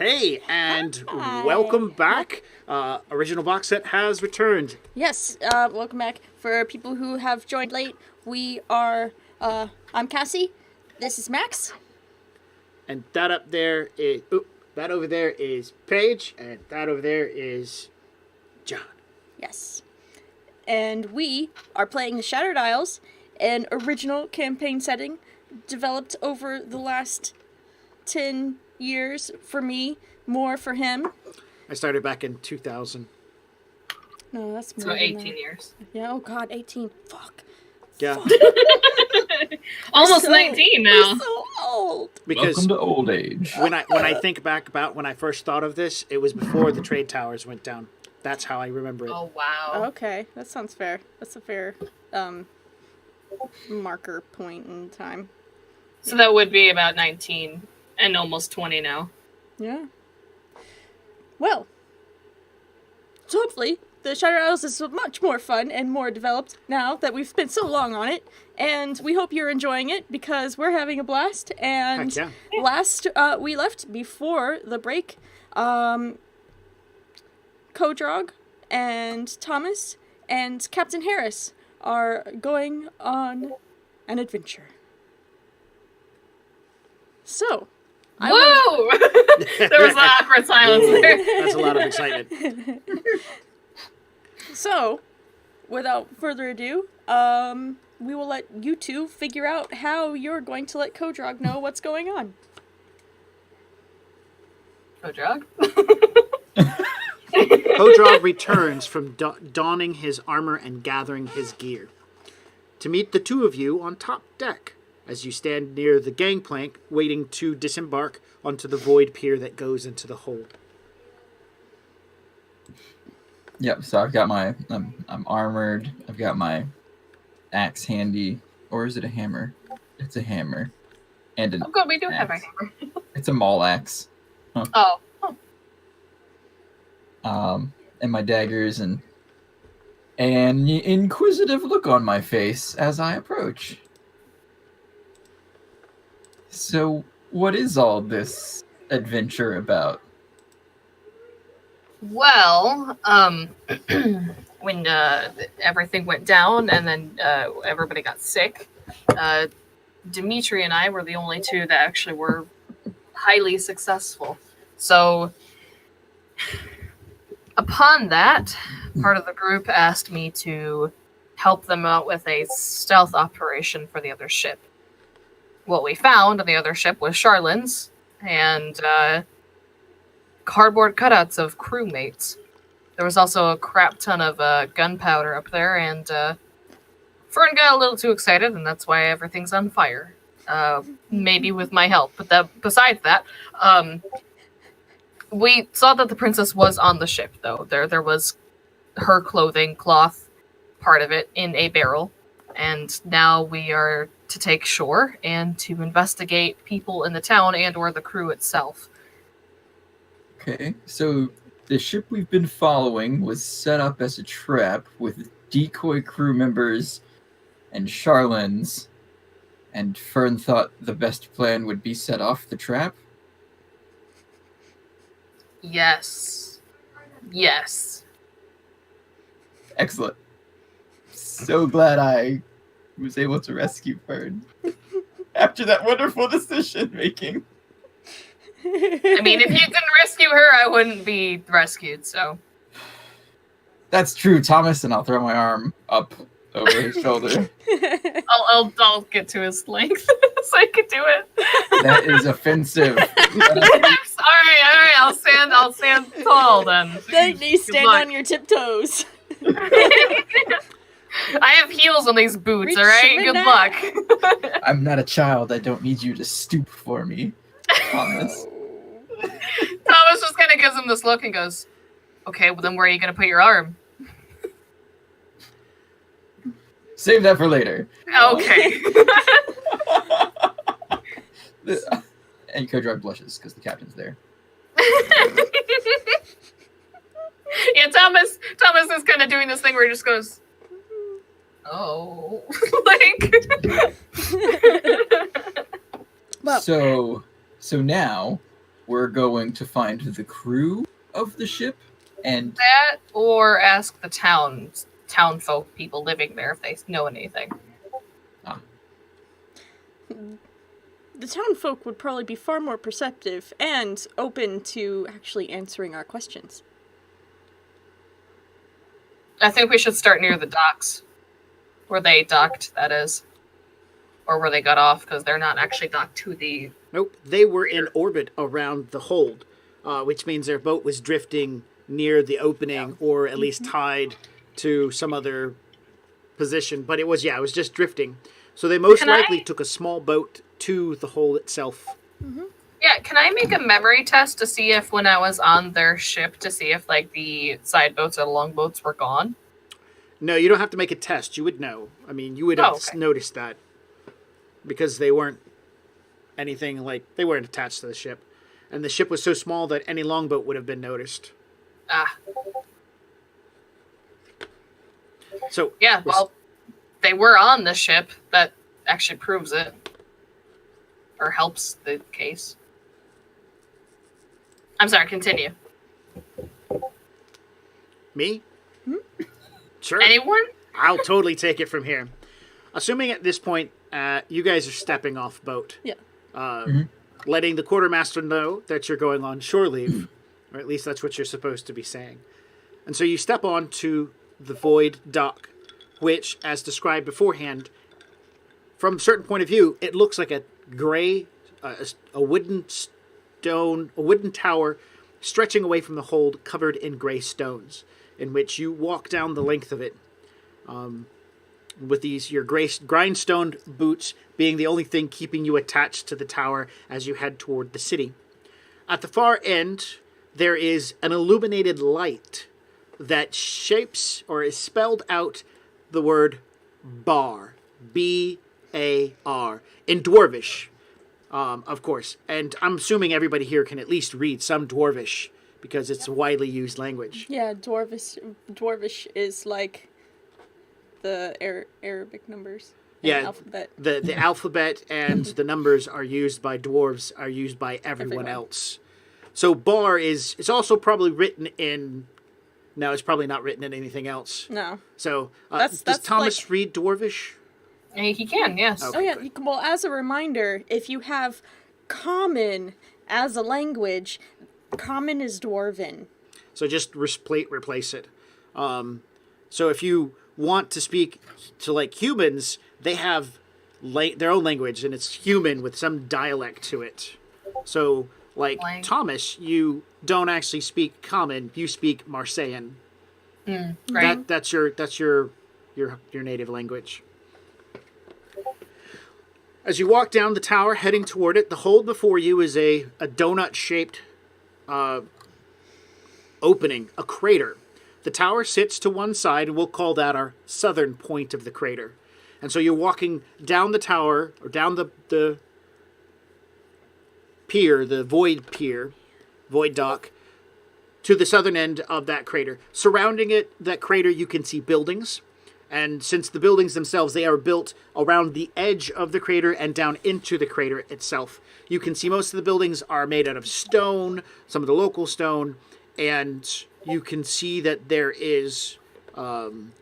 Hey, and Hi. welcome back. Original box set has returned. Yes, welcome back. For people who have joined late, we are, I'm Cassie, this is Max. And that up there is, that over there is Paige, and that over there is Jon. Yes. And we are playing the Shattered Isles, an original campaign setting developed over the last 10 years for me, more for him. I started back in 2000. No, that's more So than 18 that. years. Yeah, oh god, 18. Fuck. Yeah. Fuck. Almost So- 19 now. We're so old. Because Welcome to old age. when I think back about when I first thought of this, it was before the trade towers went down. That's how I remember it. Oh, wow. Okay, that sounds fair. That's a fair, marker point in time. So that would be about 19 and almost 20 now. Yeah. Well, so hopefully the Shattered Isles is much more fun and more developed now that we've spent so long on it, and we hope you're enjoying it because we're having a blast. And Heck last we left before the break, Kodrog and Thomas and Captain Harris are going on an adventure. So, Whoa! There was an awkward silence there. That's a lot of excitement. So, without further ado, we will let you two figure out how you're going to let Kodrog know what's going on. Kodrog? Kodrog returns from donning his armor and gathering his gear to meet the two of you on top deck as you stand near the gangplank waiting to disembark onto the void pier that goes into the hold. Yep, so I've got my, I'm armored, I've got my axe handy, or is it a hammer? It's a hammer. And an Oh, good, we do have a axe. hammer. It's a maul axe. Oh. And my daggers and an inquisitive look on my face as I approach. So, what is all this adventure about? Well, when everything went down and then everybody got sick, Dimitri and I were the only two that actually were highly successful. So, upon that, part of the group asked me to help them out with a stealth operation for the other ship. What we found on the other ship was Charlins and cardboard cutouts of crewmates. There was also a crap ton of gunpowder up there, and Fern got a little too excited, and that's why everything's on fire. Maybe with my help, but besides that, we saw that the princess was on the ship, though. There was her clothing, cloth, part of it, in a barrel, and now we are to take shore and to investigate people in the town and or the crew itself. Okay, so the ship we've been following was set up as a trap with decoy crew members and Charlins, and Fern thought the best plan would be set off the trap? Yes. Excellent. So glad I was able to rescue Fern after that wonderful decision making. I mean, if you didn't rescue her, I wouldn't be rescued, so. That's true, Thomas, and I'll throw my arm up over his shoulder. I'll get to his length so I can do it. That is offensive. Alright, I'll stand tall then. Then you stand luck. on your tiptoes. I have heels on these boots, Reach alright? Good midnight. luck. I'm not a child. I don't need you to stoop for me, Thomas. Thomas just kind of gives him this look and goes, okay, well then where are you going to put your arm? Save that for later. Okay. And Kodrog blushes because the captain's there. Yeah, Thomas is kind of doing this thing where he just goes, oh. Like. Well, So now we're going to find the crew of the ship and That, or ask the town folk, people living there, if they know anything. The town folk would probably be far more perceptive and open to actually answering our questions. I think we should start near the docks. Where they docked, that is. Or where they got off, because they're not actually docked to the... Nope, they were in orbit around the hold, which means their boat was drifting near the opening, or at least tied to some other position. But it was just drifting. So they most likely took a small boat to the hold itself. Mm-hmm. Yeah, can I make a memory test to see if when I was on their ship, to see if, like, the side boats or the longboats were gone? No, you don't have to make a test. You would know. I mean, you would have noticed that. Because they weren't anything like... They weren't attached to the ship. And the ship was so small that any longboat would have been noticed. Ah. So... Yeah, well, they were on the ship. That actually proves it. Or helps the case. I'm sorry, continue. Me? Sure. Anyone? I'll totally take it from here. Assuming at this point, you guys are stepping off boat. Yeah. Letting the quartermaster know that you're going on shore leave. Or at least that's what you're supposed to be saying. And so you step on to the void dock, which, as described beforehand, from a certain point of view, it looks like a gray, a wooden tower stretching away from the hold, covered in gray stones, in which you walk down the length of it, with your gray grindstone boots being the only thing keeping you attached to the tower as you head toward the city. At the far end, there is an illuminated light that shapes or is spelled out the word bar, B-A-R, in Dwarvish, of course. And I'm assuming everybody here can at least read some Dwarvish, because it's a widely used language. Yeah, Dwarvish is like the Arabic numbers. Yeah, alphabet. The alphabet and the numbers are used by dwarves, are used by everyone else. So bar it's also probably written in... No, it's probably not written in anything else. No. So, That's does Thomas like... read Dwarvish? He can, yes. Okay, oh, yeah. good. Well, as a reminder, if you have Common as a language, Common is Dwarven. So just replace it. So if you want to speak to, like, humans, they have their own language, and it's human with some dialect to it. So, like, Thomas, you don't actually speak Common, you speak Marseillan. Right. That's your native language. As you walk down the tower, heading toward it, the hold before you is a donut-shaped opening, a crater. The tower sits to one side, and we'll call that our southern point of the crater. And so you're walking down the tower, or down the pier, the void dock, to the southern end of that crater. Surrounding that crater, you can see buildings. And since the buildings themselves, they are built around the edge of the crater and down into the crater itself. You can see most of the buildings are made out of stone, some of the local stone, and you can see that there is... I'm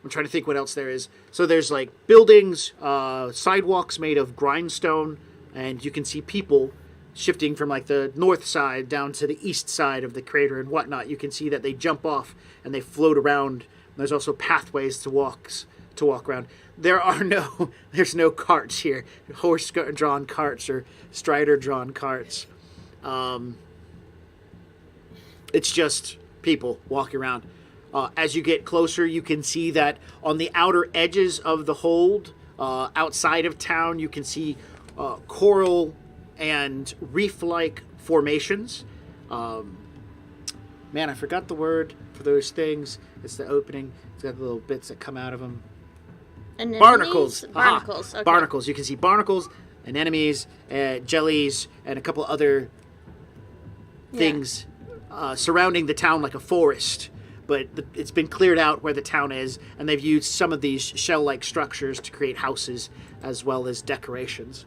trying to think what else there is. So there's, like, buildings, sidewalks made of grindstone, and you can see people shifting from, like, the north side down to the east side of the crater and whatnot. You can see that they jump off and they float around. There's also pathways to walk around. There's no carts here, horse-drawn carts or strider-drawn carts. It's just people walking around. As you get closer, you can see that on the outer edges of the hold, outside of town, you can see coral and reef-like formations. Man, I forgot the word for those things. It's the opening. It's got the little bits that come out of them. Anemones? Barnacles. Barnacles. Okay. Barnacles. You can see barnacles, anemones, jellies, and a couple other things surrounding the town like a forest. But it's been cleared out where the town is, and they've used some of these shell-like structures to create houses as well as decorations.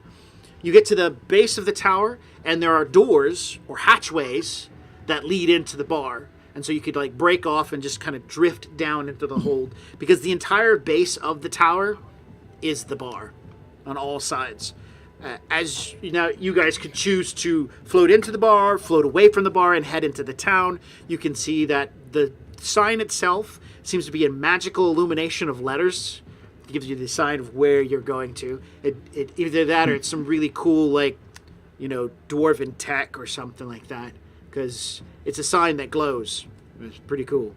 You get to the base of the tower, and there are doors or hatchways that lead into the bar. And so you could like break off and just kind of drift down into the hold, because the entire base of the tower is the bar on all sides. As you know, you guys could choose to float into the bar, float away from the bar, and head into the town. You can see that the sign itself seems to be a magical illumination of letters. It gives you the sign of where you're going to. It either that or it's some really cool, like, you know, dwarven tech or something like that, because it's a sign that glows. It's pretty cool.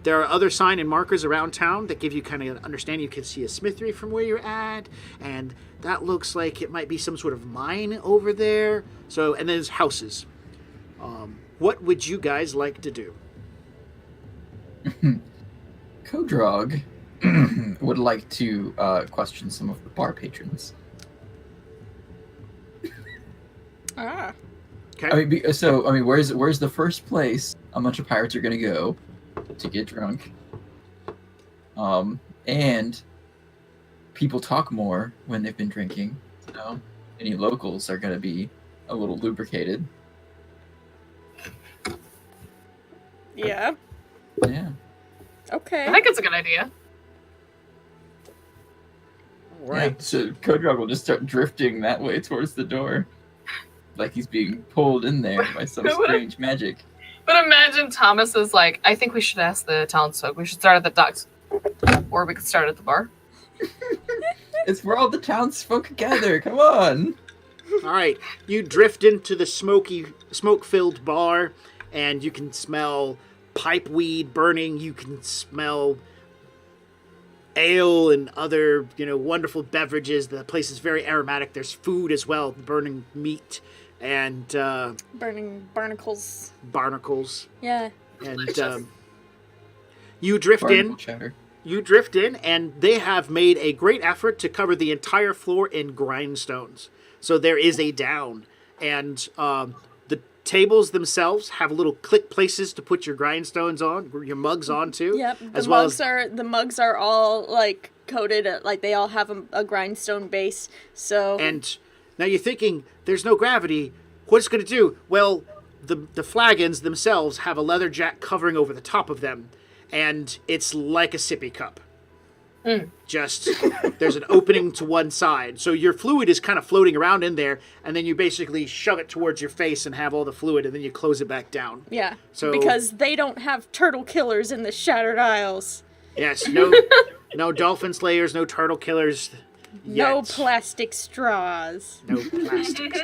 There are other sign and markers around town that give you kind of an understanding. You can see a smithery from where you're at, and that looks like it might be some sort of mine over there. So, and then there's houses. What would you guys like to do? Kodrog would like to question some of the bar patrons. Ah. Okay. I mean, where's the first place a bunch of pirates are gonna go to get drunk? And people talk more when they've been drinking. So any locals are gonna be a little lubricated. Yeah. Yeah. Okay. I think it's a good idea. Right. Yeah, so Kodrog will just start drifting that way towards the door, like he's being pulled in there by some strange magic. But imagine Thomas is like, I think we should ask the townsfolk. We should start at the docks. Or we could start at the bar. It's where all the townsfolk gather. Come on. All right. You drift into the smoke-filled bar, and you can smell pipe weed burning. You can smell ale and other, you know, wonderful beverages. The place is very aromatic. There's food as well, burning meat and Burning barnacles. barnacles. Yeah. And you drift Barnacle in. chatter. You drift in, and they have made a great effort to cover the entire floor in grindstones. So there is a down, and the tables themselves have little click places to put your grindstones on, your mugs onto. Yep. The mugs are all like coated, like they all have a grindstone base. So. And now you're thinking, there's no gravity. What's it going to do? Well, the flagons themselves have a leather jack covering over the top of them, and it's like a sippy cup. Just, there's an opening to one side. So your fluid is kind of floating around in there, and then you basically shove it towards your face and have all the fluid, and then you close it back down. Yeah. So, because they don't have turtle killers in the Shattered Isles. Yes, no dolphin slayers, no turtle killers. No Yet. plastic straws. No plastics.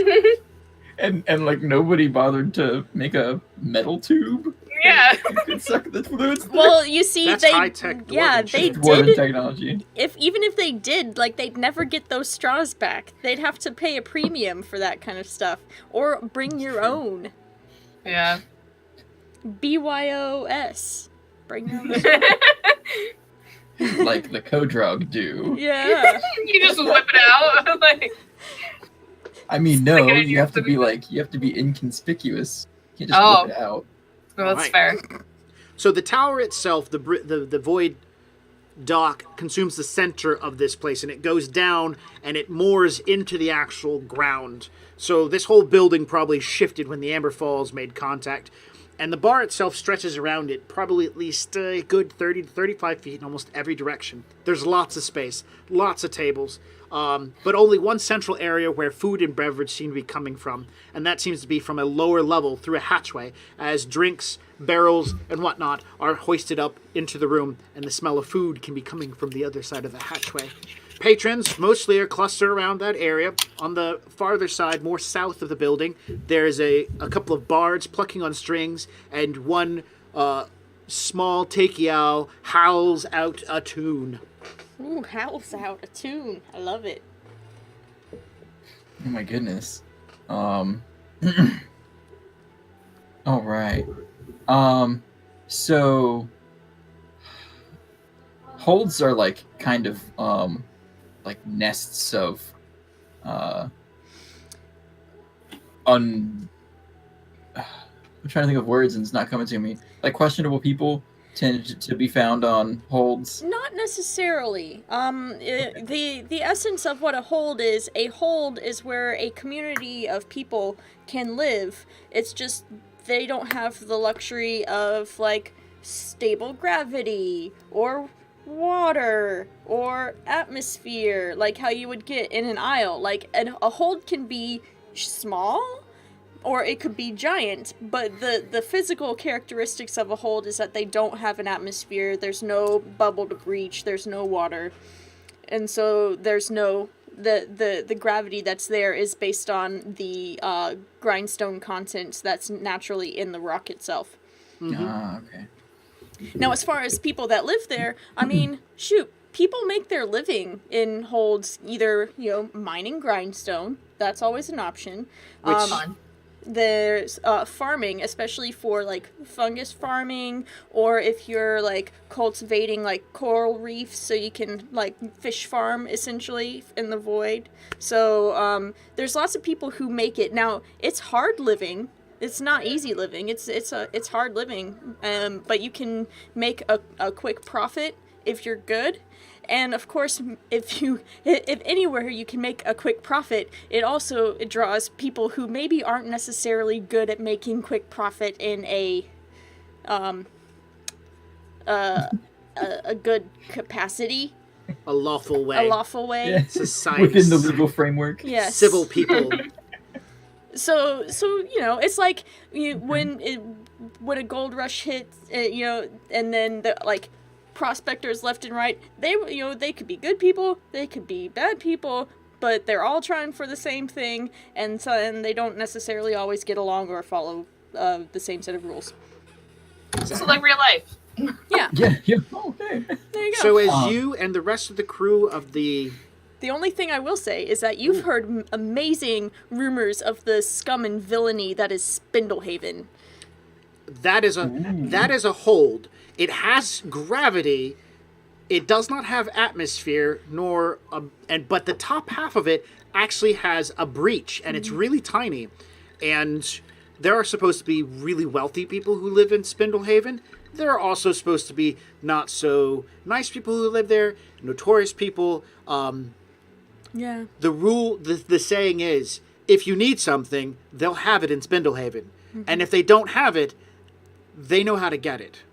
And like nobody bothered to make a metal tube. Yeah. You could suck the fluids. Well, you see, That's they high-tech yeah, dwarven they shit. Dwarven did. technology. Even if they did, like, they'd never get those straws back. They'd have to pay a premium for that kind of stuff, or bring your own. Yeah. BYOS. Bring your own. Like the Kodrog do. Yeah. You just whip it out. Like, I mean, no, Like, you have to be inconspicuous. You can't just whip it out. well, that's Alright. fair. So the tower itself, the void dock, consumes the center of this place, and it goes down and it moors into the actual ground. So this whole building probably shifted when the Amber Falls made contact. And the bar itself stretches around it probably at least a good 30 to 35 feet in almost every direction. There's lots of space, lots of tables, but only one central area where food and beverage seem to be coming from, and that seems to be from a lower level through a hatchway, as drinks, barrels, and whatnot are hoisted up into the room, and the smell of food can be coming from the other side of the hatchway. Patrons mostly are clustered around that area. On the farther side, more south of the building, there's a couple of bards plucking on strings, and one small takial howls out a tune. Ooh, howls out a tune. I love it. Oh my goodness. All right. So holds are like kind of like nests of I'm trying to think of words and it's not coming to me. Like questionable people tended to be found on holds? Not necessarily. The essence of what a hold is where a community of people can live. It's just they don't have the luxury of, like, stable gravity or water or atmosphere, like how you would get in an isle. Like, a hold can be small or it could be giant, but the physical characteristics of a hold is that they don't have an atmosphere, there's no bubble to breach, there's no water, and so there's no the gravity that's there is based on the grindstone content that's naturally in the rock itself. Okay. Now, as far as people that live there, I mean, shoot, people make their living in holds, either, mining grindstone, that's always an option. Which There's farming, especially for, like, fungus farming, or if you're, like, cultivating, like, coral reefs so you can, like, fish farm, essentially, in the void. So, there's lots of people who make it. Now, it's hard living. It's not easy living. It's hard living. But you can make a quick profit if you're good. And of course, if anywhere you can make a quick profit, it draws people who maybe aren't necessarily good at making quick profit in a good capacity. A lawful way. Yeah. Society. Within the legal framework. Yes. Civil people. So it's like when a gold rush hits, and then the, like, prospectors left and right, they could be good people, they could be bad people, but they're all trying for the same thing, and they don't necessarily always get along or follow the same set of rules. So like real life. Yeah. Yeah. Okay. There you go. So as you and the rest of the crew of the... The only thing I will say is that you've heard amazing rumors of the scum and villainy that is Spindlehaven. That is a hold. It has gravity. It does not have atmosphere, but the top half of it actually has a breach, and it's really tiny. And there are supposed to be really wealthy people who live in Spindlehaven. There are also supposed to be not so nice people who live there, notorious people. Yeah. The saying is, if you need something, they'll have it in Spindlehaven. And if they don't have it, they know how to get it.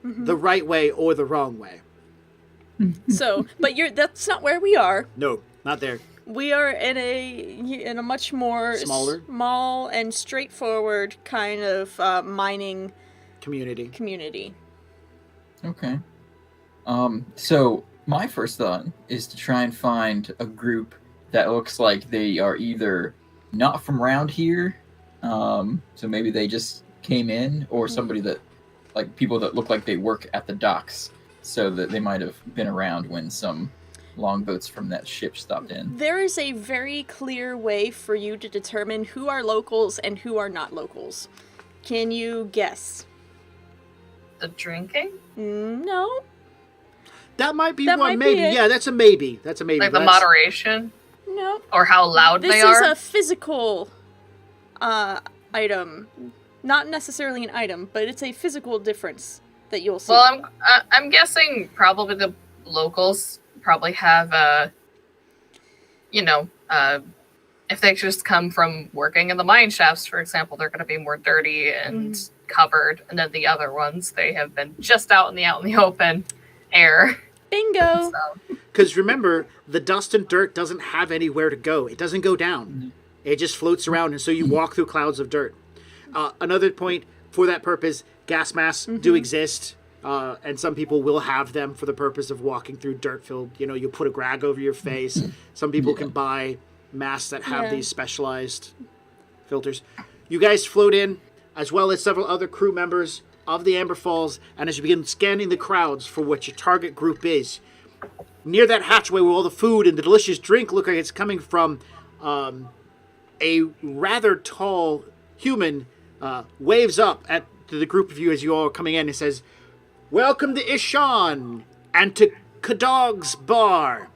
The right way or the wrong way. So, but that's not where we are. No, not there. We are in a much more small and straightforward kind of mining community. Okay. So my first thought is to try and find a group that looks like they are either not from around here, so maybe they just came in, or somebody that, like, people that look like they work at the docks, so that they might have been around when some longboats from that ship stopped in. There is a very clear way for you to determine who are locals and who are not locals. Can you guess? The drinking? No. That might be That one, might maybe. be it. Yeah, that's a maybe. That's a maybe. Like the moderation? No. Or how loud This they are? is a physical item. Not necessarily an item, but it's a physical difference that you'll see. Well, I'm guessing probably the locals probably have if they just come from working in the mine shafts, for example, they're going to be more dirty and covered, and then the other ones, they have been just out in the open air. Bingo! Because remember, the dust and dirt doesn't have anywhere to go. It doesn't go down. It just floats around, and so you walk through clouds of dirt. Another point, for that purpose, gas masks do exist, and some people will have them for the purpose of walking through dirt-filled, you put a rag over your face. Some people can buy masks that have these specialized filters. You guys float in, as well as several other crew members of the Amber Falls, and as you begin scanning the crowds for what your target group is, near that hatchway where all the food and the delicious drink look like it's coming from, a rather tall human waves up to the group of you as you all are coming in and says, "Welcome to Ishan and to Kodrog's bar.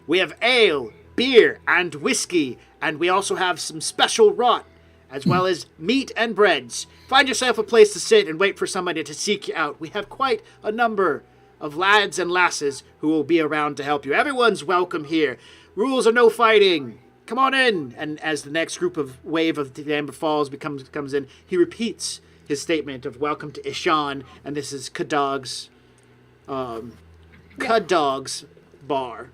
We have ale, beer, and whiskey, and we also have some special rot. as well as meat and breads. Find yourself a place to sit and wait for somebody to seek you out. We have quite a number of lads and lasses who will be around to help you. Everyone's welcome here. Rules are no fighting. Come on in. And as the next wave of the Amber Falls comes in, he repeats his statement of welcome to Ishan, and this is Kodrog's bar.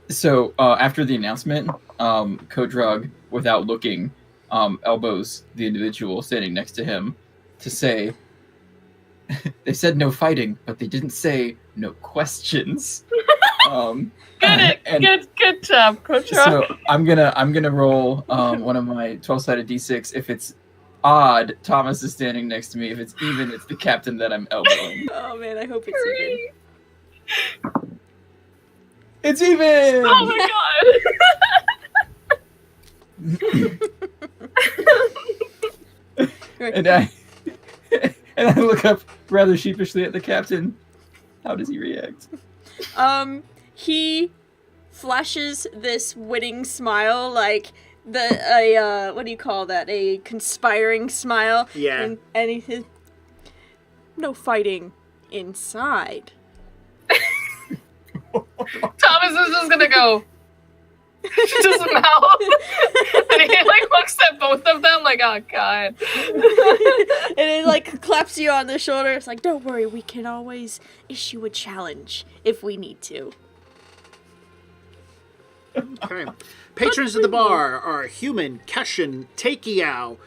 So after the announcement, Kodrog, without looking, elbows the individual standing next to him to say, they said no fighting, but they didn't say no questions. Good job, Kodrog. So I'm gonna roll one of my 12-sided d6. If it's odd, Thomas is standing next to me. If it's even, it's the captain that I'm elbowing. Oh man, I hope it's even. It's even! Oh my god! and I look up rather sheepishly at the captain. How does he react? He flashes this winning smile, like what do you call that? A conspiring smile. Yeah. And he no fighting inside. Thomas is just gonna go. Just mouth. And he like looks at both of them like, oh god. And it like claps you on the shoulder. It's like, don't worry, we can always issue a challenge if we need to. Okay. Patrons of the bar are Human, Keshin, Takiao.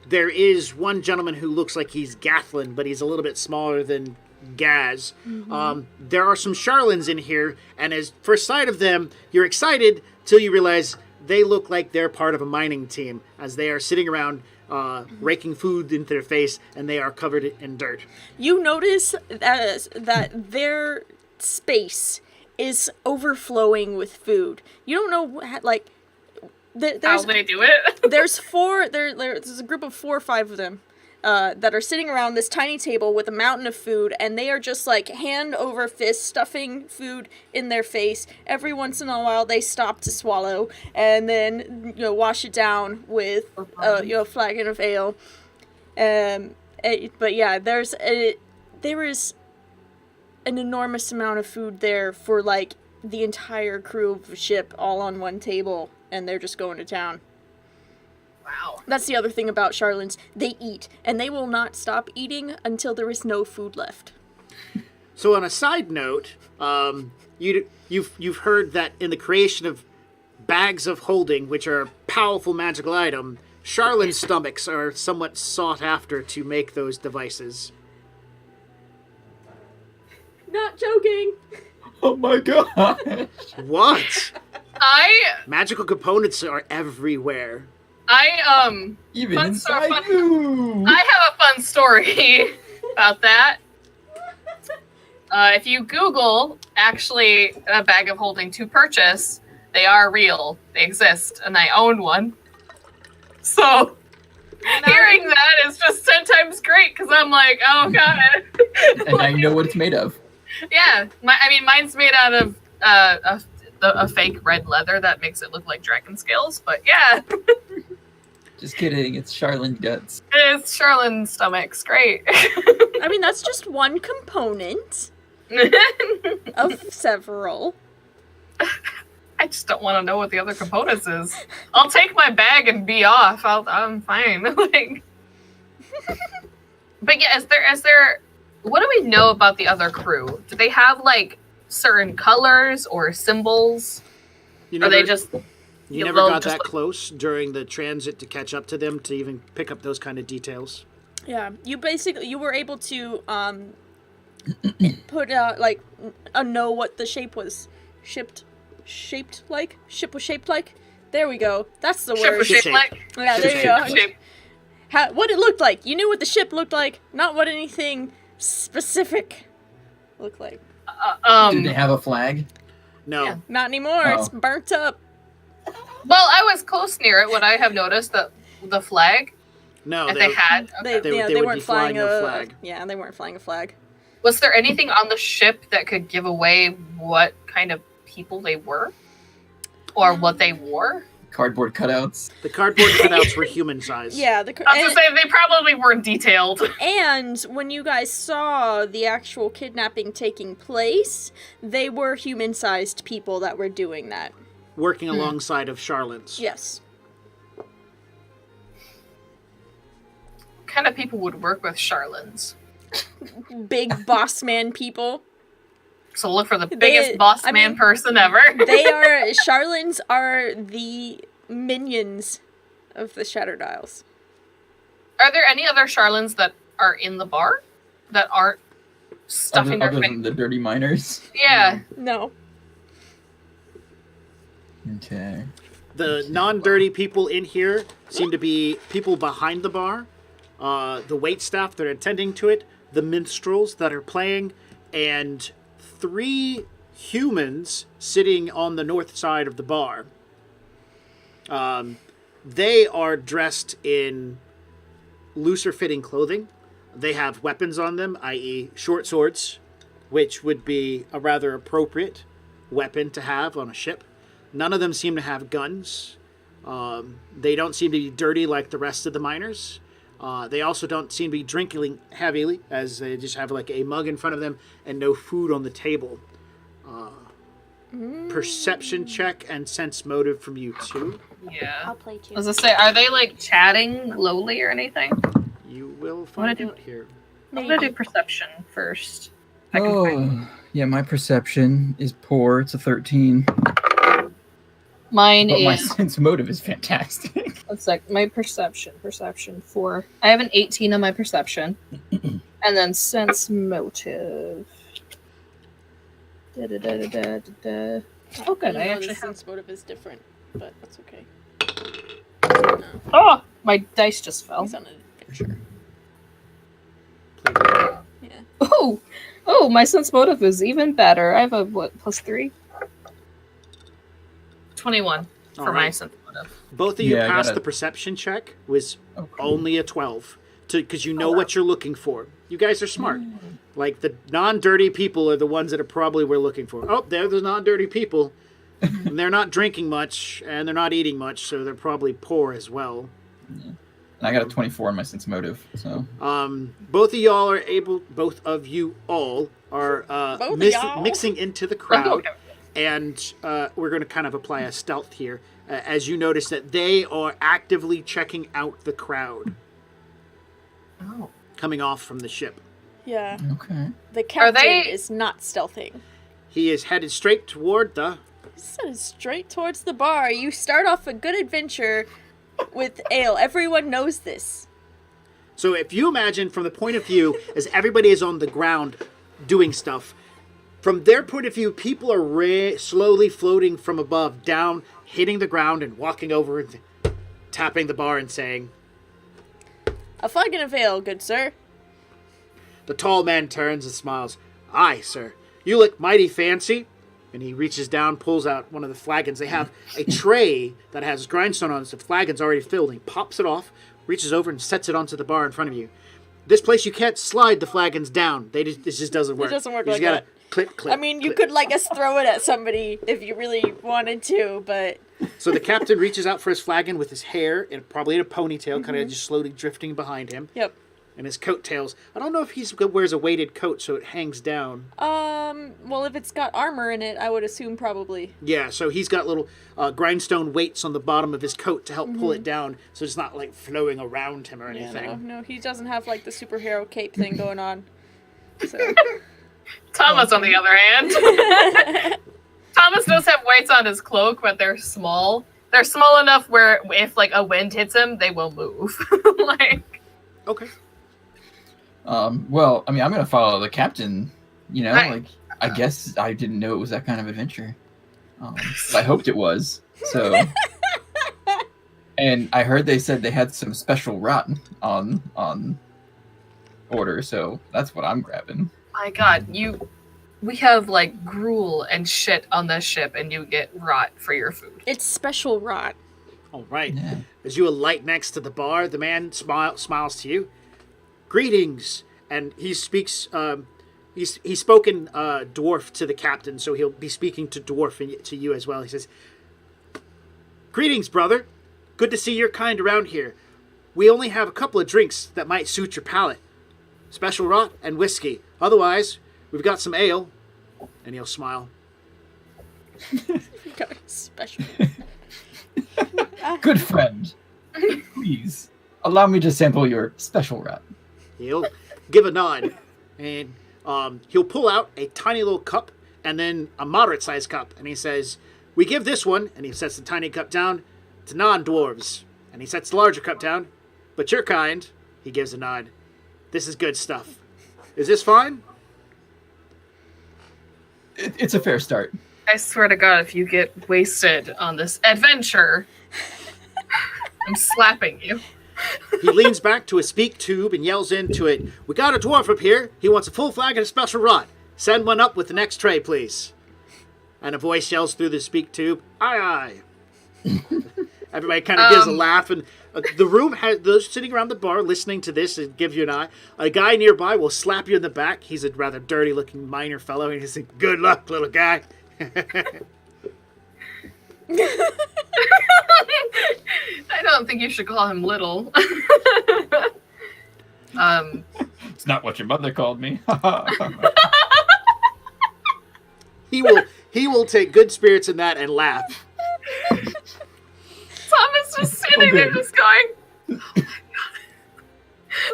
There is one gentleman who looks like he's Gathlin, but he's a little bit smaller than Gaz. There are some Charlans in here, and as first sight of them, you're excited till you realize they look like they're part of a mining team, as they are sitting around raking food into their face, and they are covered in dirt. You notice that their space is overflowing with food. You don't know, like, How they do it? there's a group of 4 or 5 of them that are sitting around this tiny table with a mountain of food, and they are just like hand over fist stuffing food in their face. Every once in a while they stop to swallow and then wash it down with a flagon of ale. But yeah, there is an enormous amount of food there for like the entire crew of the ship all on one table, and they're just going to town. Wow. That's the other thing about Charlans. They eat, and they will not stop eating until there is no food left. So on a side note, you've heard that in the creation of bags of holding, which are a powerful magical item, Charlan's stomachs are somewhat sought after to make those devices. Not joking. Oh my god! What? I Magical components are everywhere. Even fun inside fun- you! I have a fun story about that. If you Google actually a bag of holding to purchase, they are real. They exist, and I own one. So hearing that is just 10 times great, because I'm like, oh god. And now you know what it's made of. Yeah, mine's made out of a fake red leather that makes it look like dragon scales, but yeah. Just kidding, it's Charlene guts. It's Charlene's stomach's great. I mean, that's just one component of several. I just don't want to know what the other components is. I'll take my bag and be off. I'm fine. Like, but yeah, is there? What do we know about the other crew? Do they have like certain colors or symbols? Are they just? You never got that close during the transit to catch up to them to even pick up those kind of details. Yeah, you were able to put out like know what the shape was shaped like. Ship was shaped like. There we go. That's the Ship word. was shaped like. Yeah, there you go. What it looked like. You knew what the ship looked like, not what anything specific looked like. Did they have a flag? No. Yeah. Not anymore. Oh. It's burnt up. Well, I was close near it. Would I have noticed the flag? No. If they had? They would weren't be flying a flag. Yeah, they weren't flying a flag. Was there anything on the ship that could give away what kind of people they were? Or what they wore? cardboard cutouts. The cardboard cutouts were human size. Yeah, I was gonna say, they probably weren't detailed. and when you guys saw the actual kidnapping taking place, they were human-sized people that were doing that. Working alongside of Charlotte's. Yes. What kind of people would work with Charlans? Big boss man people. So look for the biggest boss man person ever. Charlans are the minions of the Shattered Isles. Are there any other Charlans that are in the bar that aren't stuffing their Other face? than the dirty miners? Yeah. No. Okay. The non-dirty people in here seem to be people behind the bar, the waitstaff that are attending to it, the minstrels that are playing, and 3 humans sitting on the north side of the bar. They are dressed in looser-fitting clothing. They have weapons on them, i.e. short swords, which would be a rather appropriate weapon to have on a ship. None of them seem to have guns. They don't seem to be dirty like the rest of the miners. They also don't seem to be drinking heavily, as they just have like a mug in front of them and no food on the table. Perception check and sense motive from you two. Yeah. I'll play too. I was gonna say, are they like chatting lowly or anything? You will find do- out here. I'm gonna do perception first. I can find- Yeah, my perception is poor. It's a 13. Mine But my is. sense motive is fantastic. Let's like my perception 4. I have an 18 on my perception, and then sense motive. Da-da-da-da-da-da. Oh, good. I actually have. sense motive is different, but that's okay. Oh, my dice just fell. He's on an adventure. Yeah. Oh, my sense motive is even better. I have a +3. 21 for All my right. sense motive. Both of you Yeah, I passed gotta- the perception check, was Okay. only a 12, because you know what you're looking for. You guys are smart. Like, the non-dirty people are the ones that are probably we're looking for. Oh, they're the non-dirty people. And they're not drinking much, and they're not eating much, so they're probably poor as well. And I got a 24 on my sense motive, so. Both of you all are Both of y'all? mixing into the I'm crowd. okay. And we're going to kind of apply a stealth here, as you notice that they are actively checking out the crowd Oh. coming off from the ship. Yeah. Okay. The captain they- is not stealthing. He is headed straight toward the... Set straight towards the bar. You start off a good adventure with ale. Everyone knows this. So if you imagine from the point of view as everybody is on the ground doing stuff, from their point of view, people are slowly floating from above down, hitting the ground and walking over and tapping the bar and saying, A flagon of ale, good sir. the tall man turns and smiles. Aye, sir. You look mighty fancy. And he reaches down, pulls out one of the flagons. They have a tray that has grindstone on it. The flagon's already filled. He pops it off, reaches over, and sets it onto the bar in front of you. This place, you can't slide the flagons down. This just doesn't work. doesn't work You like just gotta that. clip, clip. I mean, you clip. could, like, just throw it at somebody if you really wanted to, but... So the captain reaches out for his flagon with his hair, and probably in a ponytail, kind of just slowly drifting behind him. Yep. And his coattails. I don't know if he wears a weighted coat, so it hangs down. Well, if it's got armor in it, I would assume probably. Yeah, so he's got little grindstone weights on the bottom of his coat to help pull it down, so it's not like flowing around him or Yeah, anything. no, he doesn't have, like, the superhero cape thing going on. So... Thomas, on the other hand, Thomas does have weights on his cloak, but they're small. They're small enough where if like a wind hits him, they will move. Like, Okay. Well, I mean, I'm gonna follow the captain. You know, Right. like I guess I didn't know it was that kind of adventure. I hoped it was. So, and I heard they said they had some special rot on order, so that's what I'm grabbing. my God, we have like gruel and shit on this ship, and you get rot for your food. It's special rot. All right. Yeah. As you alight next to the bar, the man smiles to you. Greetings, and he speaks. He's spoken dwarf to the captain, so he'll be speaking to dwarf and to you as well. He says, Greetings, brother. Good to see your kind around here. We only have a couple of drinks that might suit your palate. Special rot and whiskey. Otherwise, we've got some ale. And he'll smile. Got a special. Good friend. Please, allow me to sample your special rat. He'll give a nod. And he'll pull out a tiny little cup and then a moderate-sized cup. And he says, we give this one, and he sets the tiny cup down, to non-dwarves. And he sets the larger cup down. But your kind, he gives a nod. This is good stuff. Is this fine? It's a fair start. I swear to God, if you get wasted on this adventure, I'm slapping you. He leans back to a speak tube and yells into it, we got a dwarf up here. He wants a full flagon of special rot. Send one up with the next tray, please. And a voice yells through the speak tube, aye, aye. Everybody kind of gives a laugh, and the room has those sitting around the bar listening to this and give you an eye. A guy nearby will slap you in the back. He's a rather dirty-looking miner fellow, and he's like, good luck, little guy. I don't think you should call him little. It's not what your mother called me. He will take good spirits in that and laugh. Tom is just sitting there just going, oh my God.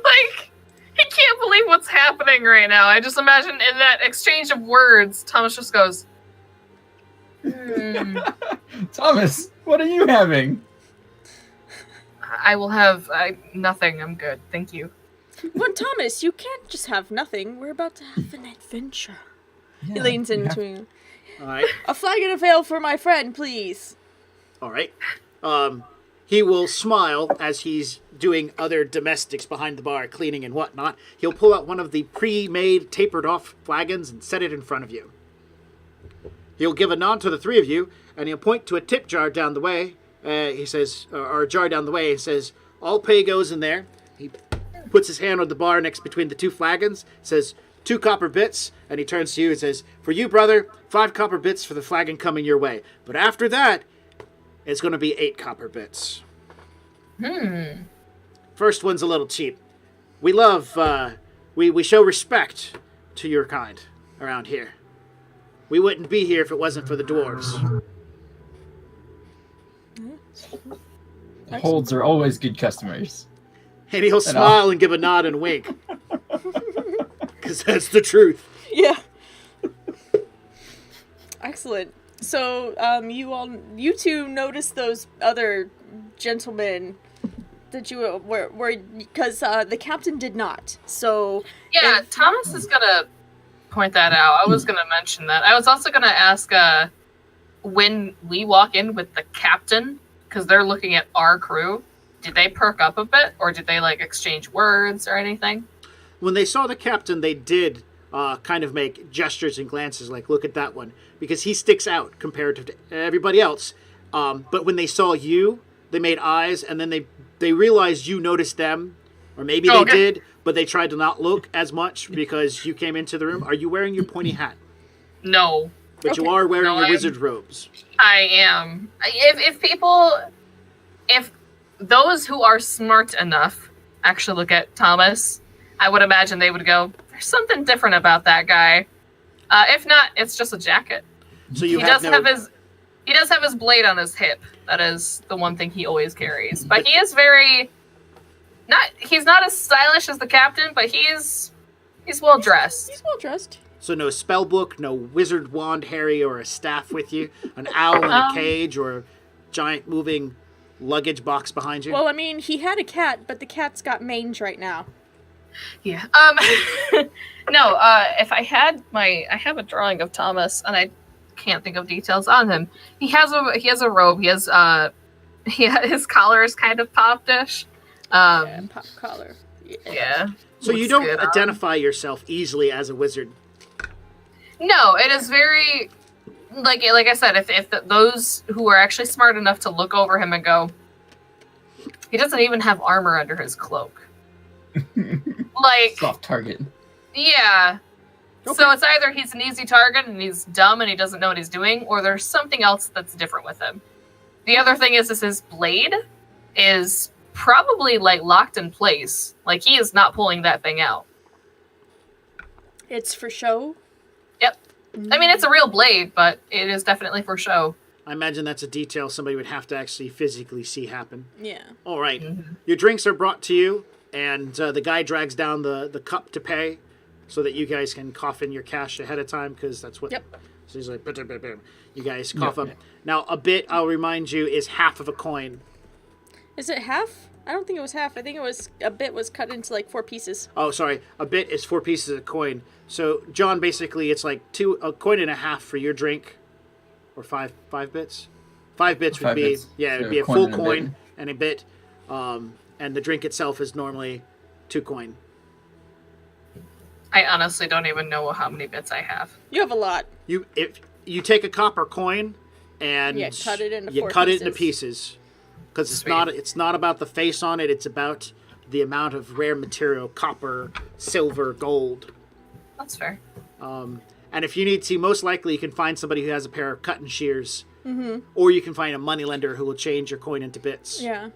Like, he can't believe what's happening right now. I just imagine in that exchange of words, Thomas just goes, Thomas, what are you having? I will have nothing. I'm good. Thank you. But Thomas, you can't just have nothing. We're about to have an adventure. Yeah, He leans into you. All right. A flagon of ale for my friend, please. All right. He will smile as he's doing other domestics behind the bar, cleaning and whatnot. He'll pull out one of the pre-made, tapered-off flagons and set it in front of you. He'll give a nod to the three of you, and he'll point to a tip jar down the way. He says, or a jar down the way. He says, all pay goes in there. He puts his hand on the bar next between the two flagons, says, 2 copper bits, and he turns to you and says, for you, brother, 5 copper bits for the flagon coming your way. But after that, it's going to be 8 copper bits. First one's a little cheap. We love, we show respect to your kind around here. We wouldn't be here if it wasn't for the dwarves. Holds are always good customers. And he'll smile and give a nod and wink. Because that's the truth. Yeah. Excellent. So, you two noticed those other gentlemen that you were because the captain did not. So Yeah, Thomas is gonna point that out. I was gonna mention that. I was also gonna ask when we walk in with the captain, because they're looking at our crew, did they perk up a bit, or did they like exchange words or anything? When they saw the captain, they did kind of make gestures and glances, like, look at that one, because he sticks out compared to everybody else. But when they saw you, they made eyes, and then they realized you noticed them, or maybe they did, but they tried to not look as much because you came into the room. Are you wearing your pointy hat? No. But you are wearing your wizard robes. I am. If those who are smart enough actually look at Thomas, I would imagine they would go, there's something different about that guy. If not, it's just a jacket. So he does have his blade on his hip. That is the one thing he always carries. But he is he's not as stylish as the captain, but he's well dressed. He's well dressed. So no spell book, no wizard wand, Harry, or a staff with you, an owl in a cage, or a giant moving luggage box behind you? Well, I mean, he had a cat, but the cat's got mange right now. Yeah. No, if I have a drawing of Thomas, and I can't think of details on him. He has a robe. His collar is kind of pop-ish. Yeah, pop collar. Yeah. So you don't identify yourself easily as a wizard. No, it is very like I said. If those who are actually smart enough to look over him and go, he doesn't even have armor under his cloak. Like soft target. Yeah. Okay. So it's either he's an easy target and he's dumb and he doesn't know what he's doing, or there's something else that's different with him. The other thing is his blade is probably like locked in place. Like he is not pulling that thing out. It's for show? Yep. I mean, it's a real blade, but it is definitely for show. I imagine that's a detail somebody would have to actually physically see happen. Yeah. All right. Your drinks are brought to you, and the guy drags down the cup to pay so that you guys can cough in your cash ahead of time, because that's what... Yep. So he's like, you guys cough up. Now, a bit, I'll remind you, is half of a coin. Is it half? I don't think it was half. I think it was a bit was cut into like 4 pieces. Oh, sorry. A bit is 4 pieces of coin. So, John, basically, it's like a coin and a half for your drink. Or 5 bits? 5 bits would be... bits. Yeah, it would So be a coin full and a coin and a bit. And the drink itself is normally 2 coin. I honestly don't even know how many bits I have. You have a lot. If you take a copper coin and cut it into you 4 cut pieces. it into pieces, because Sweet. it's not about the face on it. It's about the amount of rare material: copper, silver, gold. That's fair. And if you need to, most likely you can find somebody who has a pair of cutting shears, or you can find a moneylender who will change your coin into bits. Yeah.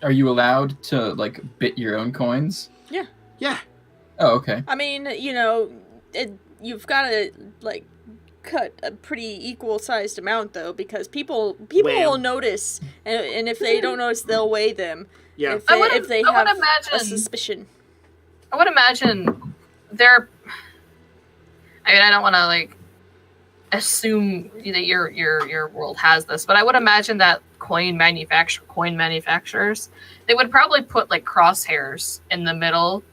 Are you allowed to like bit your own coins? Yeah. Yeah. Oh, okay. I mean, you've got to like cut a pretty equal-sized amount though, because people will notice, and if they don't notice, they'll weigh them. Yeah. If they have imagine, a suspicion. I would imagine they're. I mean, I don't want to like assume that your world has this, but I would imagine that coin manufacturers, they would probably put like crosshairs in the middle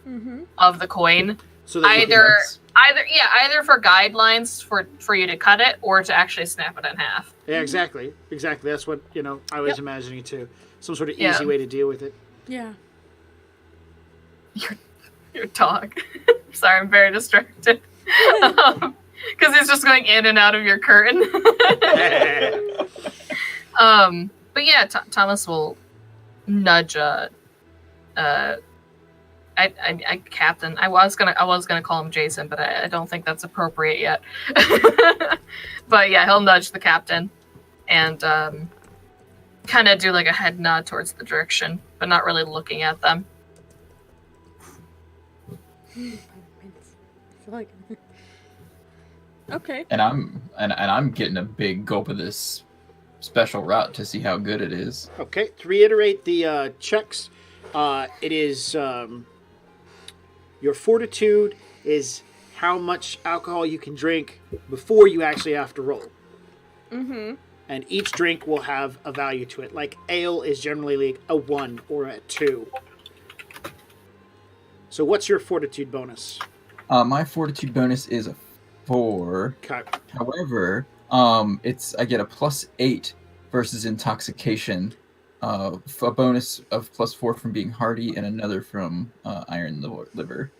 of the coin, So that either for guidelines for you to cut it or to actually snap it in half. Yeah, exactly. That's what I was imagining too. Some sort of easy way to deal with it. Yeah. Your dog. Sorry, I'm very distracted. Because he's just going in and out of your curtain. But yeah, Thomas will nudge Captain. I was gonna call him Jason, but I don't think that's appropriate yet. But yeah, he'll nudge the captain and kind of do like a head nod towards the direction, but not really looking at them. Okay. And I'm getting a big gulp of this special route to see how good it is. Okay, to reiterate the checks, it is your fortitude is how much alcohol you can drink before you actually have to roll. Mm-hmm. And each drink will have a value to it. Like ale is generally like a 1 or a 2. So what's your fortitude bonus? My fortitude bonus is a 4. Okay. However, I get a +8 versus intoxication, a bonus of +4 from being hardy, and another from iron liver.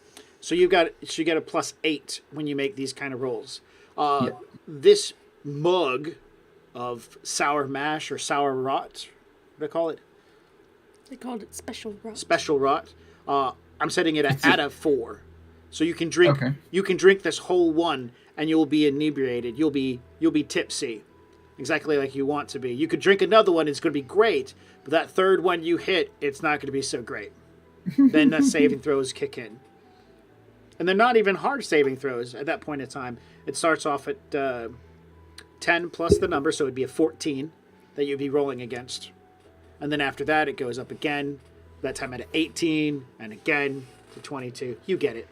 So you get a +8 when you make these kind of rolls. This mug of sour mash or sour rot, what do they call it? They called it special rot. Special rot. I'm setting it at a 4. So you can drink. Okay. You can drink this whole one, and you'll be inebriated. You'll be tipsy, exactly like you want to be. You could drink another one; it's going to be great. But that third one you hit, it's not going to be so great. Then the saving throws kick in, and they're not even hard saving throws at that point in time. It starts off at 10 plus the number, so it'd be a 14 that you'd be rolling against, and then after that, it goes up again. That time at 18, and again to 22. You get it.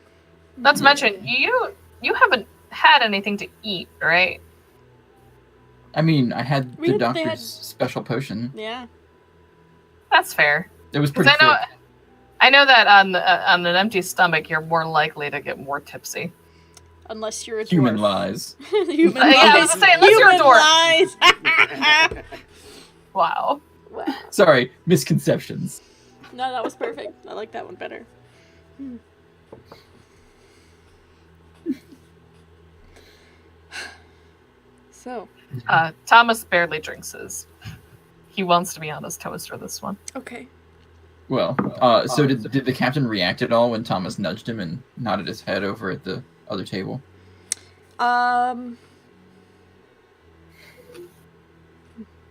Not to mention, you haven't had anything to eat, right? I mean, I had the doctor's special potion. Yeah. That's fair. It was pretty I know that on an empty stomach, you're more likely to get more tipsy. Unless you're a dwarf. Human lies. Human Yeah, I was saying, unless you're a dwarf. lies. Wow. Sorry, misconceptions. No, that was perfect. I like that one better. So. Thomas barely drinks his. He wants to be on his toast for this one. Okay. Well, so did the captain react at all when Thomas nudged him and nodded his head over at the other table?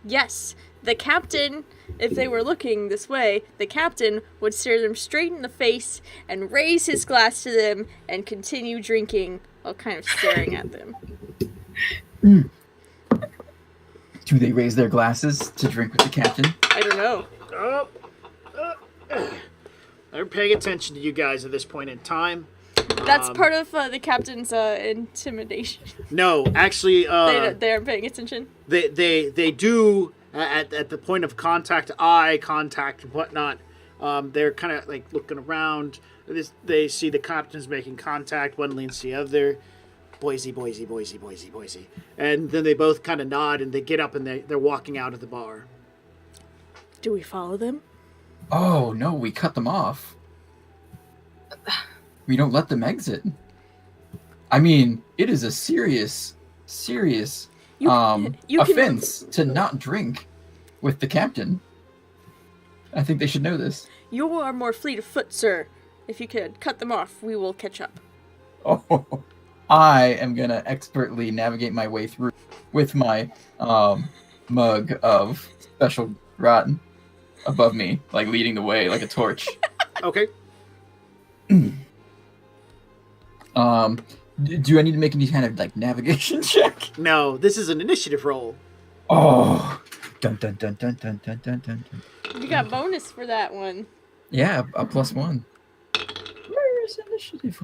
Yes, the captain, if they were looking this way, the captain would stare them straight in the face and raise his glass to them and continue drinking while kind of staring at them. Do they raise their glasses to drink with the captain? I don't know. They're paying attention to you guys at this point in time. That's part of the captain's intimidation. No, actually, They aren't paying attention. they do at the point of contact, eye contact and whatnot. They're kind of like looking around. They see the captain's making contact. One leans to the other. Boise, Boise, Boise, Boise, Boise. And then they both kind of nod and they get up and they're walking out of the bar. Do we follow them? Oh, no, we cut them off. We don't let them exit. I mean, it is a serious offense to not drink with the captain. I think they should know this. You are more fleet of foot, sir. If you could cut them off, we will catch up. Oh, I am gonna expertly navigate my way through with my mug of special rotten above me, like leading the way like a torch. Okay. Do I need to make any kind of like navigation check? No, this is an initiative roll. Oh, dun dun dun dun dun dun dun dun. You got bonus for that one. Yeah, a +1. Where is initiative?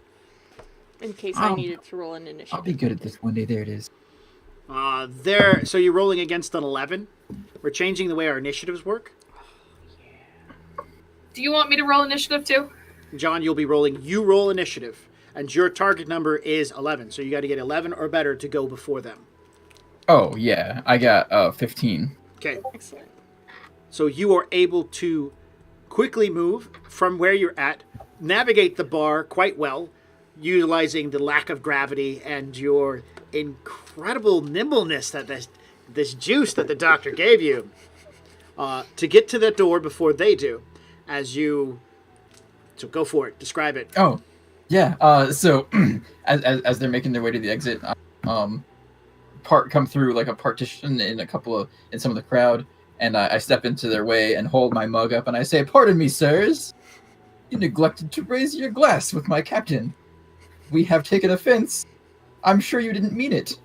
In case I needed to roll an initiative. I'll be good at this one day. There it is. So you're rolling against an 11. We're changing the way our initiatives work. Do you want me to roll initiative too? John, you'll be rolling. You roll initiative. And your target number is 11. So you got to get 11 or better to go before them. Oh, yeah. I got 15. Okay. Excellent. So you are able to quickly move from where you're at, navigate the bar quite well, utilizing the lack of gravity and your incredible nimbleness that this juice that the doctor gave you to get to the door before they do. So go for it. Describe it. Oh, yeah. So as they're making their way to the exit, come through like a partition in some of the crowd, and I step into their way and hold my mug up and I say, "Pardon me, sirs. You neglected to raise your glass with my captain. We have taken offense. I'm sure you didn't mean it."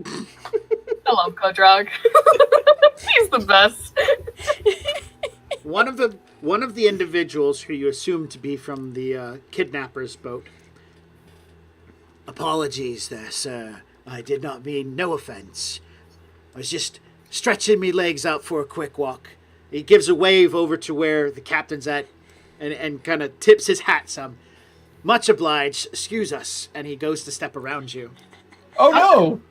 I love Kodrog. He's the best. One of the individuals who you assume to be from the kidnapper's boat. Apologies there, sir. I did not mean no offense. I was just stretching me legs out for a quick walk. He gives a wave over to where the captain's at and kind of tips his hat some. Much obliged. Excuse us. And he goes to step around you. Oh, no!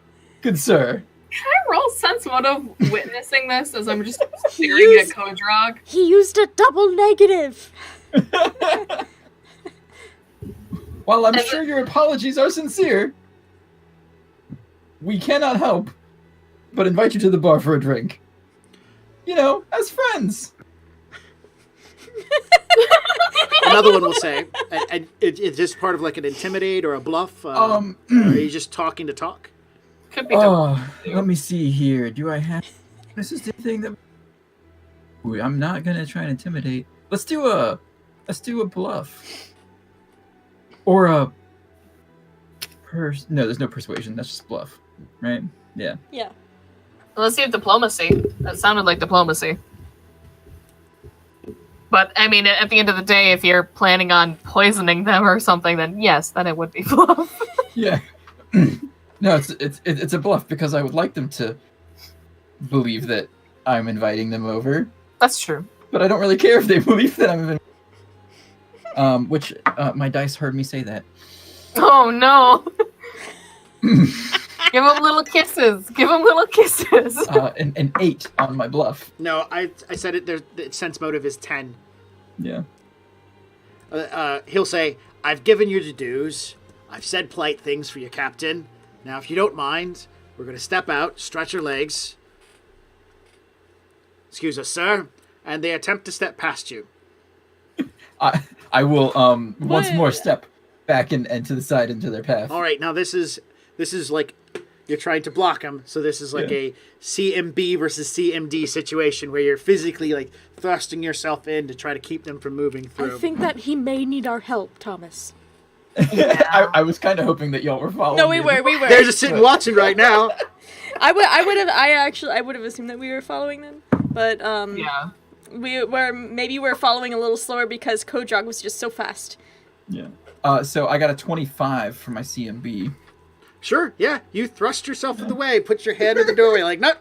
Good sir. Can I roll sense motive witnessing this as I'm just staring at Kodrog? He used a double negative. While I'm sure your apologies are sincere, we cannot help but invite you to the bar for a drink. You know, as friends. Another one will say, and it's just part of like an intimidate or a bluff. Or are you just talking to talk? Could be. Let me see here. Do I have? This is the thing that. Ooh, I'm not gonna try and intimidate. Let's do a bluff. Or a. No, there's no persuasion. That's just bluff, right? Yeah. Yeah. Let's see if diplomacy. That sounded like diplomacy. But, I mean, at the end of the day, if you're planning on poisoning them or something, then yes, then it would be bluff. Yeah. No, it's a bluff because I would like them to believe that I'm inviting them over. That's true. But I don't really care if they believe that I'm which my dice heard me say that. Oh, no. Give them little kisses. Give them little kisses. An 8 on my bluff. No, I said it. The sense motive is 10. Yeah. He'll say, "I've given you the dues. I've said polite things for your captain. Now, if you don't mind, we're going to step out, stretch your legs. Excuse us, sir." And they attempt to step past you. I will once more step back and to the side into their path. All right, now this is like You're trying to block him, so this is like a CMB versus CMD situation where you're physically like thrusting yourself in to try to keep them from moving through. I think that he may need our help, Thomas. I was kind of hoping that y'all were following. No, we me. were. They're just sitting watching right now. I would have assumed that we were following them, but Yeah. we're following a little slower because Kodrog was just so fast. Yeah. So I got a 25 for my CMB. Sure, yeah. You thrust yourself in the way, put your head in the doorway, like, no.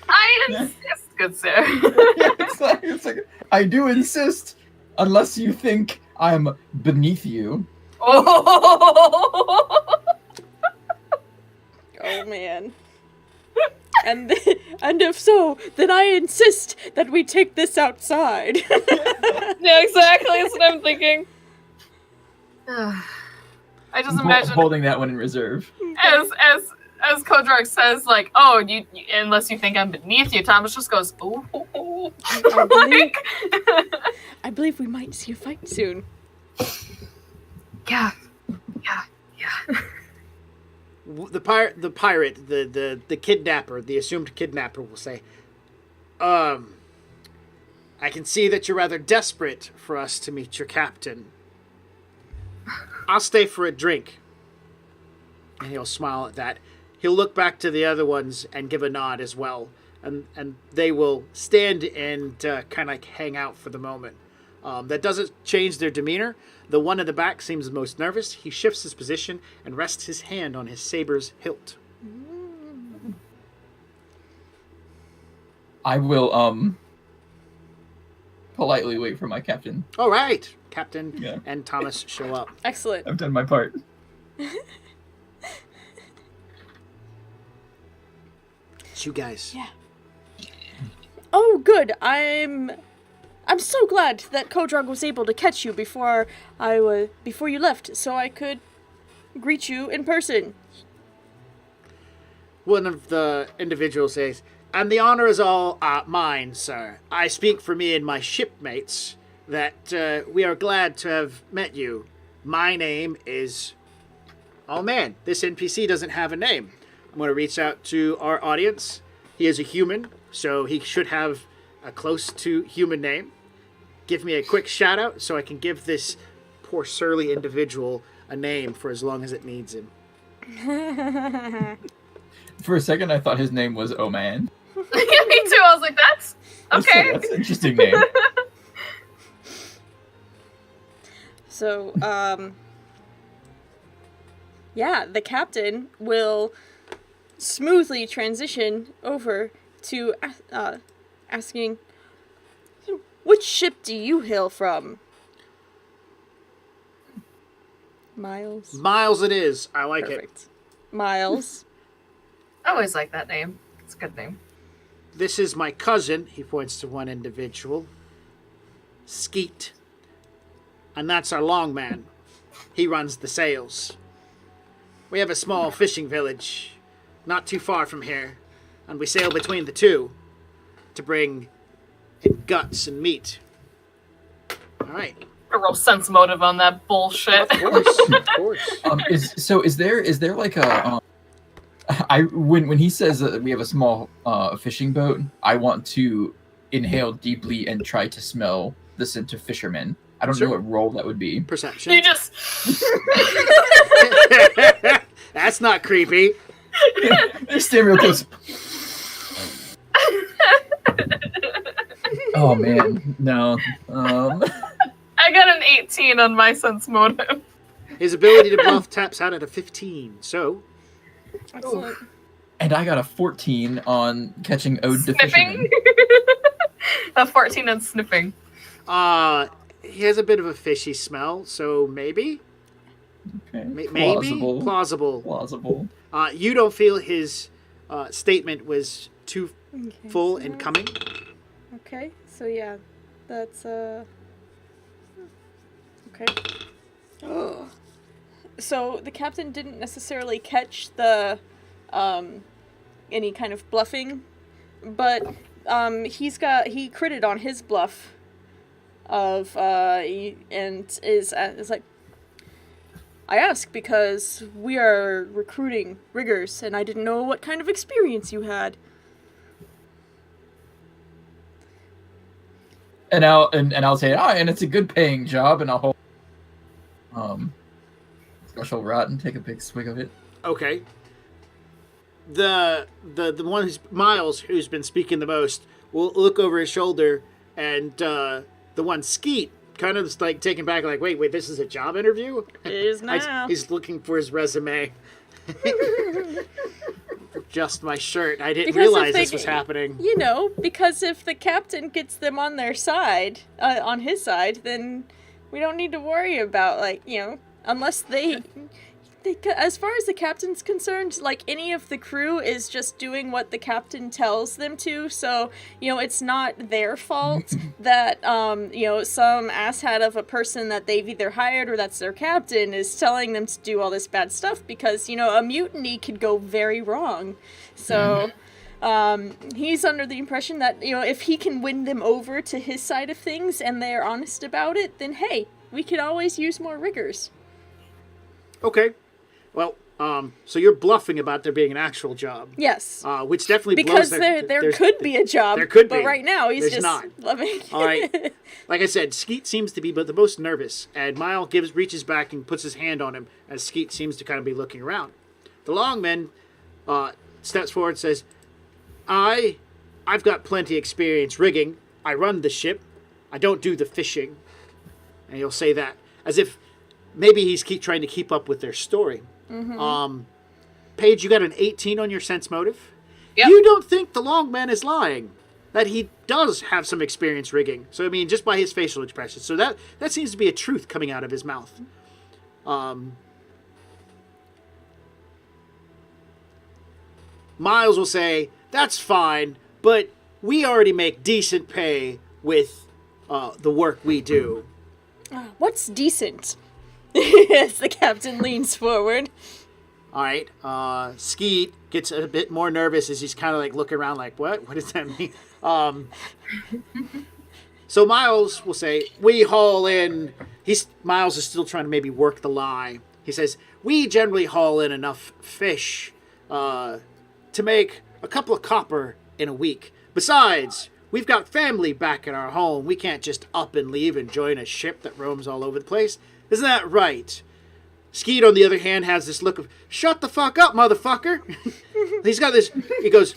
I insist, good sir. It's like, I do insist, unless you think I'm beneath you. Oh, Oh man. And if so, then I insist that we take this outside. yeah, exactly. That's what I'm thinking. I just imagine Holding that one in reserve. as Kodrog says, like, oh, you unless you think I'm beneath you, Thomas just goes, oh. I believe we might see a fight soon. Yeah. The pirate, the kidnapper, the assumed kidnapper will say, I can see that you're rather desperate for us to meet your captain. I'll stay for a drink. And he'll smile at that. He'll look back to the other ones and give a nod as well. And they will stand and kind of like hang out for the moment. That doesn't change their demeanor. The one in the back seems most nervous. He shifts his position and rests his hand on his saber's hilt. I will politely wait for my captain. All right. Captain and Thomas show up. Excellent. I've done my part. It's you guys. Yeah. Oh, good. I'm so glad that Kodrog was able to catch you before you left, so I could greet you in person. One of the individuals says, "And the honor is all mine, sir. I speak for me and my shipmates that we are glad to have met you. My name is..." Oh man, this NPC doesn't have a name. I'm going to reach out to our audience. He is a human, so he should have a close to human name. Give me a quick shout out so I can give this poor surly individual a name for as long as it needs him. For a second, I thought his name was Oh Man. Me too. I was like, that's okay. That's an interesting name. So, yeah, the captain will smoothly transition over to asking, which ship do you hail from? Miles? Miles it is. I like it. Perfect. Miles. I always like that name. It's a good name. This is my cousin, he points to one individual, Skeet. And that's our longman. He runs the sails. We have a small fishing village not too far from here, and we sail between the two to bring guts and meat. All right. A real sense motive on that bullshit. Of course. Is there like a when he says that we have a small fishing boat, I want to inhale deeply and try to smell the scent of fishermen. I don't know what role that would be. Perception. You just That's not creepy. Just stay real close. Oh man, no. I got an 18 on my sense motive. His ability to bluff taps out at a 15, so... Excellent. And I got a 14 on catching ode to Sniffing? fishermen. A 14 on sniffing. He has a bit of a fishy smell, so maybe? Okay. Maybe? Plausible. You don't feel his statement was too full and coming? Okay, so yeah, that's, okay. So the captain didn't necessarily catch the, any kind of bluffing, but, he critted on his bluff and is like, I ask because we are recruiting riggers, and I didn't know what kind of experience you had. And I'll say, and it's a good paying job, and I'll hold special rot and take a big swig of it. Okay. The one who's Miles, who's been speaking the most, will look over his shoulder, and the one Skeet kind of like taken back, like, wait, this is a job interview? It is now. He's looking for his resume. Just my shirt. I didn't realize this was happening. You know, because if the captain gets them on their side, on his side, then we don't need to worry about, like, you know, unless they as far as the captain's concerned, like, any of the crew is just doing what the captain tells them to, so, you know, it's not their fault that, you know, some asshat of a person that they've either hired or that's their captain is telling them to do all this bad stuff, because, you know, a mutiny could go very wrong. So, he's under the impression that, you know, if he can win them over to his side of things and they're honest about it, then hey, we could always use more riggers. Okay. Well, so you're bluffing about there being an actual job. Yes. Which definitely because blows there could be a job. There could be. But right now he's There's just not. loving. All right. Like I said, Skeet seems to be the most nervous, and Mile reaches back and puts his hand on him as Skeet seems to kind of be looking around. The Longman steps forward and says, I've got plenty of experience rigging. I run the ship. I don't do the fishing. And he'll say that as if maybe he's trying to keep up with their story. Mm-hmm. Paige, you got an 18 on your sense motive. Yep. You don't think the Longman is lying. That he does have some experience rigging. So, I mean, just by his facial expressions. So that seems to be a truth coming out of his mouth. Miles will say, that's fine, but we already make decent pay with the work we do. What's decent? As the captain leans forward. All right. Skeet gets a bit more nervous as he's kind of like looking around like, what? What does that mean? So Miles will say, we haul in... Miles is still trying to maybe work the lie. He says, we generally haul in enough fish to make a couple of copper in a week. Besides, we've got family back in our home. We can't just up and leave and join a ship that roams all over the place. Isn't that right? Skeet, on the other hand, has this look of, shut the fuck up, motherfucker. He's got this, he goes,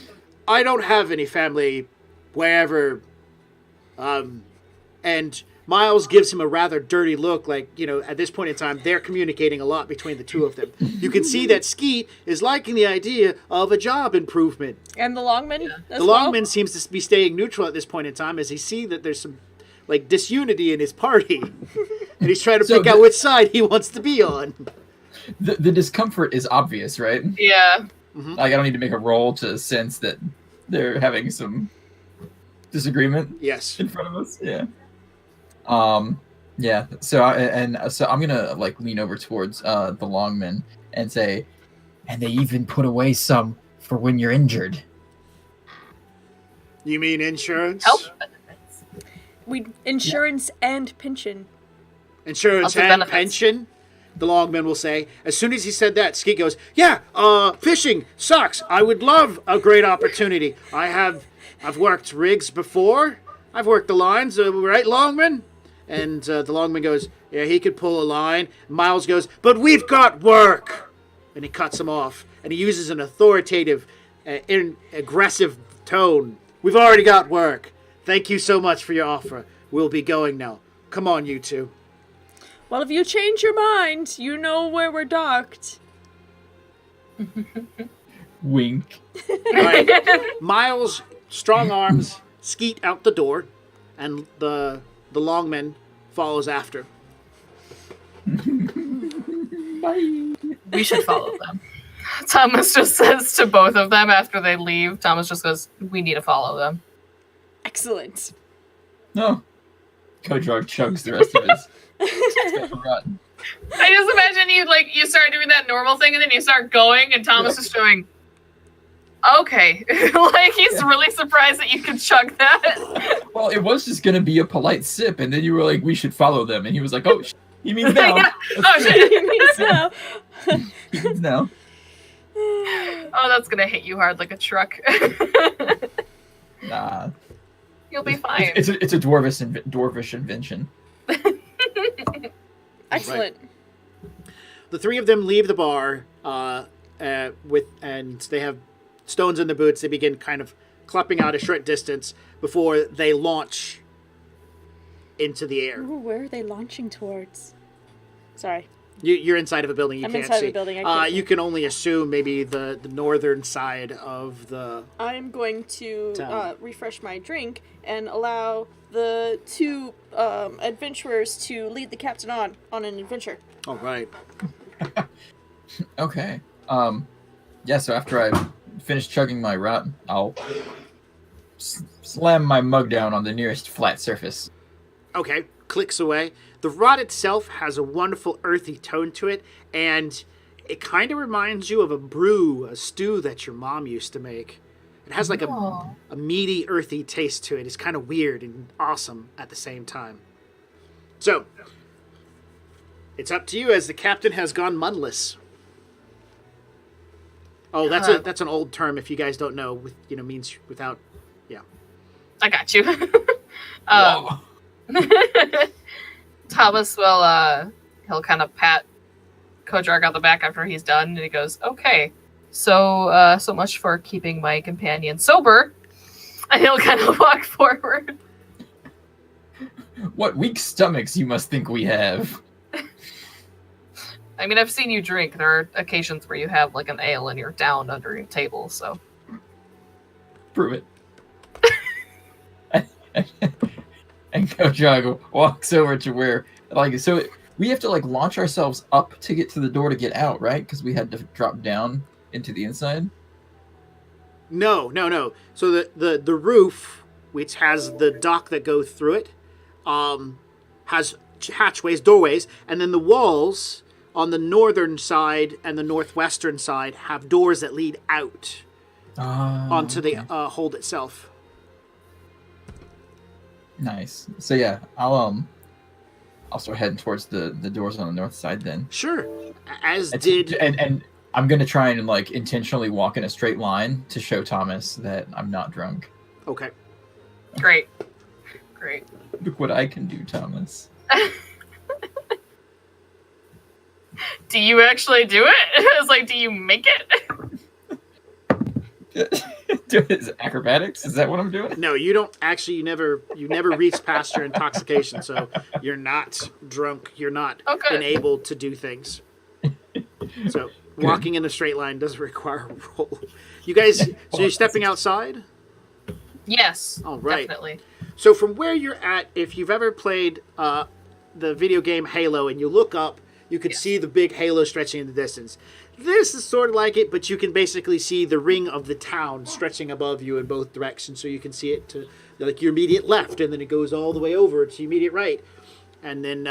I don't have any family wherever. And Miles gives him a rather dirty look, like, you know, at this point in time, they're communicating a lot between the two of them. You can see that Skeet is liking the idea of a job improvement. And the Longman as The Longman seems to be staying neutral at this point in time as he sees that there's some, like, disunity in his party. And he's trying to pick out which side he wants to be on. The discomfort is obvious, right? Yeah. Mm-hmm. Like, I don't need to make a roll to sense that they're having some disagreement. Yes. In front of us. Yeah. Yeah. So I'm gonna like lean over towards the Longman and say, and they even put away some for when you're injured. You mean insurance? Help. Insurance and pension. Insurance Also and benefits. pension, the Longman will say. As soon as he said that, Skeet goes, yeah, fishing sucks. I would love a great opportunity. I've worked rigs before. I've worked the lines, right, Longman? And the Longman goes, yeah, he could pull a line. Miles goes, but we've got work. And he cuts him off. And he uses an authoritative, aggressive tone. We've already got work. Thank you so much for your offer. We'll be going now. Come on, you two. Well, if you change your mind, you know where we're docked. Wink. All right. Miles, strong arms, Skeet out the door, and the Longman follows after. Bye. We should follow them. Thomas just says to both of them after they leave, Thomas just goes, we need to follow them. Excellent. No. Kodrog chugs the rest of his special rot. I just imagine you start doing that normal thing and then you start going and Thomas is going, okay. Like he's really surprised that you can chug that. Well, it was just gonna be a polite sip, and then you were like, we should follow them, and he was like, oh, He means now. Yeah. Oh shit! He means no. He means now. Oh, that's gonna hit you hard like a truck. Nah. You'll be fine. It's a dwarvish invention. Excellent. The three of them leave the bar and they have stones in their boots. They begin kind of clapping out a short distance before they launch into the air. Ooh, where are they launching towards? Sorry. You're inside of a building. You I'm can't inside see. of a building, I can't see. You can only assume maybe the northern side of the. I'm going to Town. refresh my drink and allow the two adventurers to lead the captain on an adventure. All right. Okay. Yeah, so after I finish chugging my rot, I'll slam my mug down on the nearest flat surface. Okay, clicks away. The rot itself has a wonderful earthy tone to it, and it kind of reminds you of a stew that your mom used to make. It has like a meaty, earthy taste to it. It's kind of weird and awesome at the same time. So, it's up to you as the captain has gone mudless. Oh, that's an old term if you guys don't know. Means without, yeah. I got you. Whoa. Thomas will he'll kind of pat Kodrog on the back after he's done, and he goes, "Okay, so much for keeping my companion sober." And he'll kind of walk forward. What weak stomachs you must think we have. I mean, I've seen you drink. There are occasions where you have like an ale and you're down under your table. So Prove it. And Kodrog walks over to where, so we have to launch ourselves up to get to the door to get out, right? Because we had to drop down into the inside. No. So the roof, which has the dock that go through it, has hatchways, doorways, and then the walls on the northern side and the northwestern side have doors that lead out onto the hold itself. Nice. So yeah, I'll start heading towards the doors on the north side then. Sure. And I'm gonna try and intentionally walk in a straight line to show Thomas that I'm not drunk. Okay. great. Look what I can do, Thomas. Do you actually do it? It's like, do you make it? Is it acrobatics? Is that what I'm doing? No, you don't actually. You never reach past your intoxication, so you're not drunk. You're not enabled to do things. So walking in a straight line doesn't require a roll. You guys, so you're stepping outside? Yes. All right. Definitely. So from where you're at, if you've ever played the video game Halo and you look up, you could see the big halo stretching in the distance. This is sort of like it, but you can basically see the ring of the town stretching above you in both directions, so you can see it to your immediate left, and then it goes all the way over to your immediate right. And then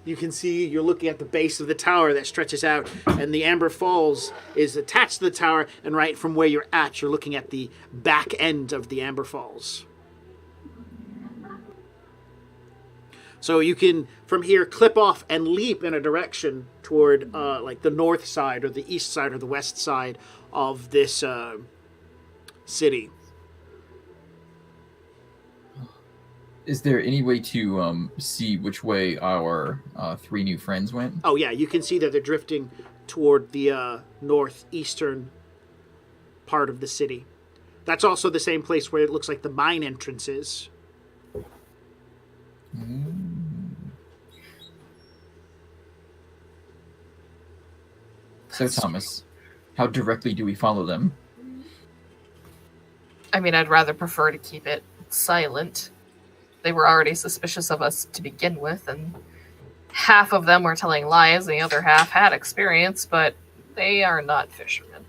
you can see you're looking at the base of the tower that stretches out, and the Amber Falls is attached to the tower, and right from where you're at, you're looking at the back end of the Amber Falls. So you can, from here, clip off and leap in a direction toward the north side or the east side or the west side of this city. Is there any way to see which way our three new friends went? Oh, yeah, you can see that they're drifting toward the northeastern part of the city. That's also the same place where it looks like the mine entrance is. So, Thomas, how directly do we follow them? I mean, I'd rather prefer to keep it silent. They were already suspicious of us to begin with, and half of them were telling lies, and the other half had experience, but they are not fishermen.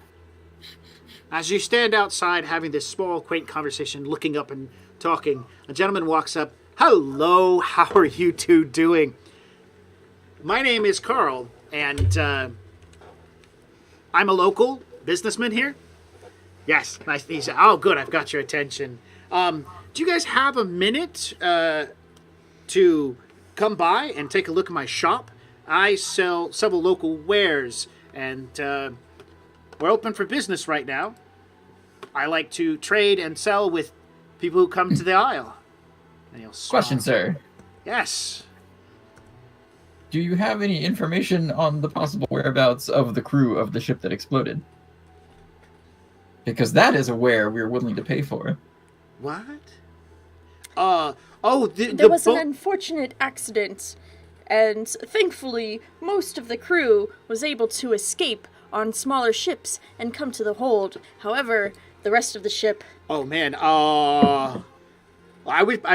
As you stand outside having this small, quaint conversation, looking up and talking, a gentleman walks up. Hello, how are you two doing? My name is Carl, and I'm a local businessman here. Yes, nice to meet you. Oh, good, I've got your attention. Do you guys have a minute to come by and take a look at my shop. I sell several local wares, and we're open for business right now. I like to trade and sell with people who come to the aisle. And he'll smile. Question, sir. Yes. Do you have any information on the possible whereabouts of the crew of the ship that exploded? Because that is a ware we're willing to pay for. What? There was an unfortunate accident, and thankfully, most of the crew was able to escape on smaller ships and come to the hold. However, the rest of the ship... Oh, man. I've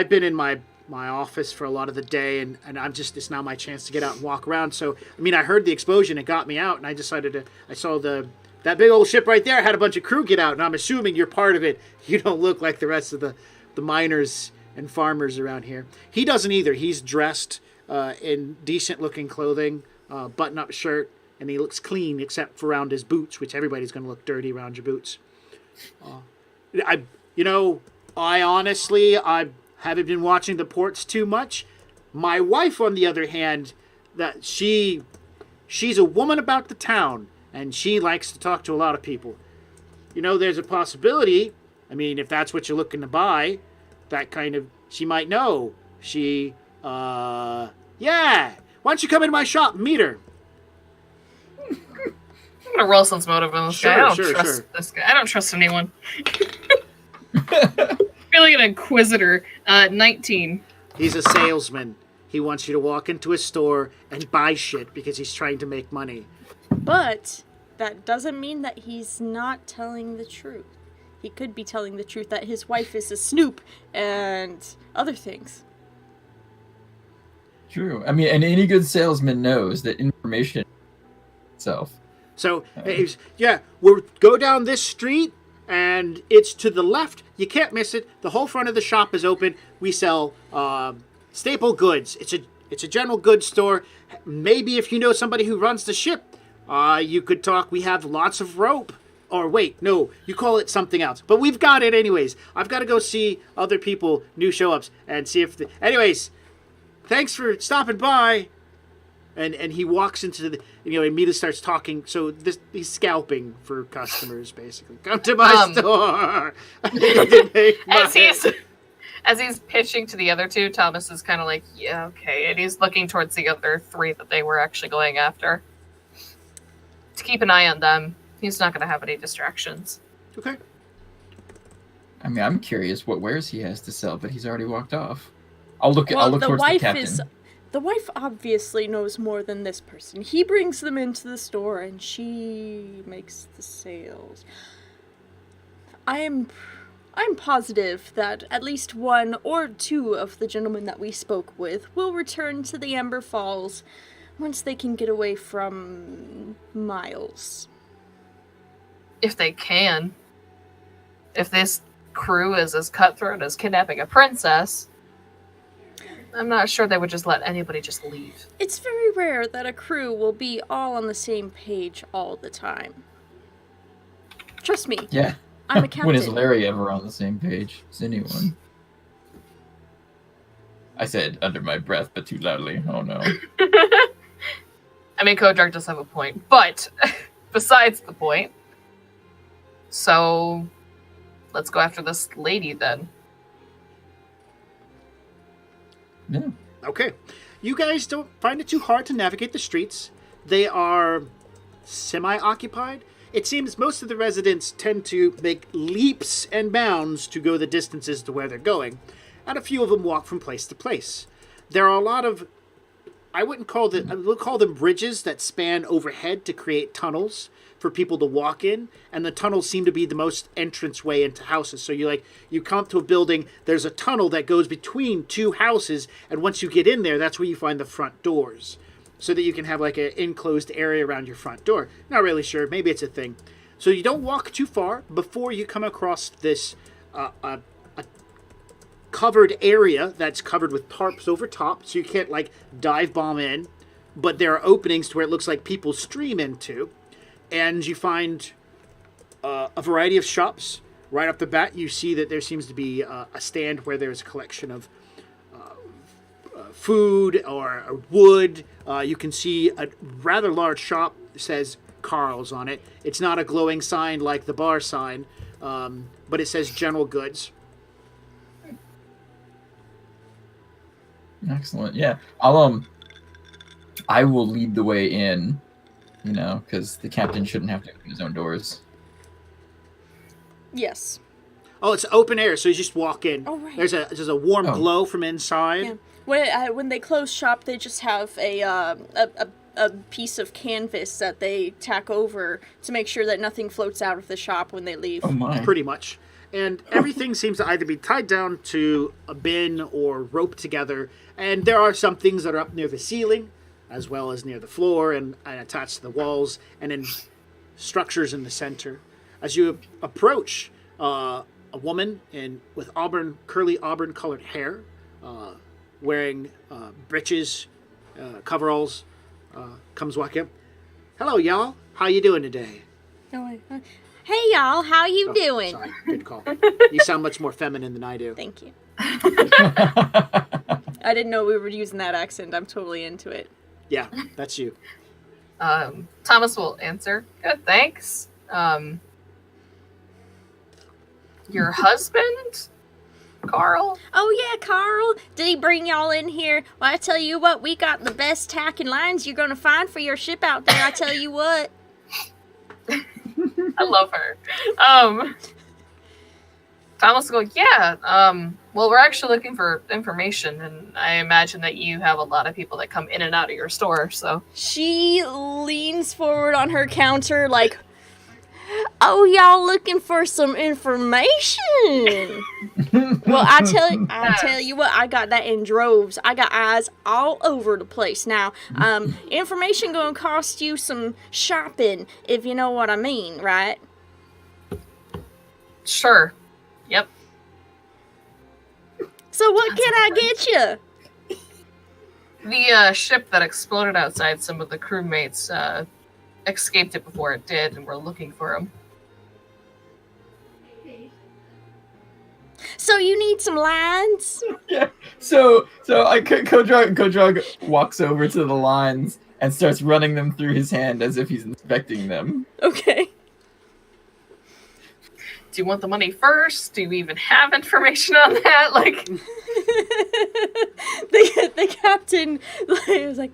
been in my office for a lot of the day, and it's now my chance to get out and walk around. So, I mean, I heard the explosion. It got me out, and I saw that big old ship right there had a bunch of crew get out, and I'm assuming you're part of it. You don't look like the rest of the miners and farmers around here. He doesn't either. He's dressed in decent-looking clothing, button-up shirt, and he looks clean except for around his boots, which everybody's going to look dirty around your boots. I honestly haven't been watching the ports too much. My wife, on the other hand, that she's a woman about the town, and she likes to talk to a lot of people. There's a possibility. I mean, if that's what you're looking to buy, she might know. Yeah. Why don't you come into my shop and meet her? I'm gonna roll sense motive on this guy. I don't trust this guy. I don't trust anyone. Feeling an inquisitor. 19. He's a salesman. He wants you to walk into a store and buy shit because he's trying to make money. But that doesn't mean that he's not telling the truth. He could be telling the truth that his wife is a snoop and other things. True. I mean, and any good salesman knows that information itself. So, we'll go down this street, and it's to the left. You can't miss it. The whole front of the shop is open. We sell staple goods. It's a general goods store. Maybe if you know somebody who runs the ship, you could talk. We have lots of rope. Or wait, no, you call it something else. But we've got it anyways. I've got to go see other people, new show-ups, and see if... Anyways, thanks for stopping by. And he walks into the... immediately starts talking. So he's scalping for customers, basically. Come to my store. As he's pitching to the other two, Thomas is kind of like, yeah, okay. And he's looking towards the other three that they were actually going after. To keep an eye on them. He's not going to have any distractions. Okay. I mean, I'm curious what wares he has to sell, but he's already walked off. I'll look towards the captain. The wife obviously knows more than this person. He brings them into the store, and she makes the sales. I'm positive that at least one or two of the gentlemen that we spoke with will return to the Ember Falls once they can get away from Miles. If they can. If this crew is as cutthroat as kidnapping a princess, I'm not sure they would just let anybody just leave. It's very rare that a crew will be all on the same page all the time. Trust me. Yeah. I'm a captain. When is Larry ever on the same page as anyone? I said under my breath, but too loudly. Oh no. I mean, Kodrog does have a point, but besides the point. So, let's go after this lady then. Yeah. Okay. You guys don't find it too hard to navigate the streets. They are semi-occupied. It seems most of the residents tend to make leaps and bounds to go the distances to where they're going, and a few of them walk from place to place. There are a lot of, I would call them bridges that span overhead to create tunnels for people to walk in, and the tunnels seem to be the most entrance way into houses. So you come to a building, there's a tunnel that goes between two houses, and once you get in there, that's where you find the front doors, so that you can have like an enclosed area around your front door. Not really sure, maybe it's a thing. So you don't walk too far before you come across this a covered area that's covered with tarps over top, so you can't like dive bomb in, but there are openings to where it looks like people stream into. And you find a variety of shops. Right off the bat, you see that there seems to be a stand where there's a collection of food or wood. You can see a rather large shop that says Carl's on it. It's not a glowing sign like the bar sign, but it says general goods. Excellent. Yeah. I will lead the way in, because the captain shouldn't have to open his own doors. Yes. Oh, it's open air, so you just walk in. Oh, right. There's a warm glow from inside. Yeah. When they close shop, they just have a piece of canvas that they tack over to make sure that nothing floats out of the shop when they leave. Oh my. Pretty much. And everything seems to either be tied down to a bin or roped together. And there are some things that are up near the ceiling, as well as near the floor and attached to the walls, and in structures in the center. As you approach, a woman with curly auburn-colored hair, wearing breeches, coveralls, comes walking up. Hello, y'all. How you doing today? Hey, y'all. How you doing? Sorry, good call. You sound much more feminine than I do. Thank you. I didn't know we were using that accent. I'm totally into it. Yeah, that's you. Thomas will answer. Good, thanks. Your husband, Carl? Oh, yeah, Carl. Did he bring y'all in here? Well, I tell you what, we got the best tack and lines you're going to find for your ship out there. I tell you what. I love her. Thomas will go, yeah, well, we're actually looking for information, and I imagine that you have a lot of people that come in and out of your store, so. She leans forward on her counter like, oh, y'all looking for some information? Well, I tell you what, I got that in droves. I got eyes all over the place. Now, information gonna cost you some shopping, if you know what I mean, right? Sure. Yep. So what can I get you? The ship that exploded outside, some of the crewmates escaped it before it did, and we're looking for them. So you need some lines? Yeah. So Kodrog walks over to the lines and starts running them through his hand as if he's inspecting them. Okay. Do you want the money first? Do you even have information on that? Like, the captain was like,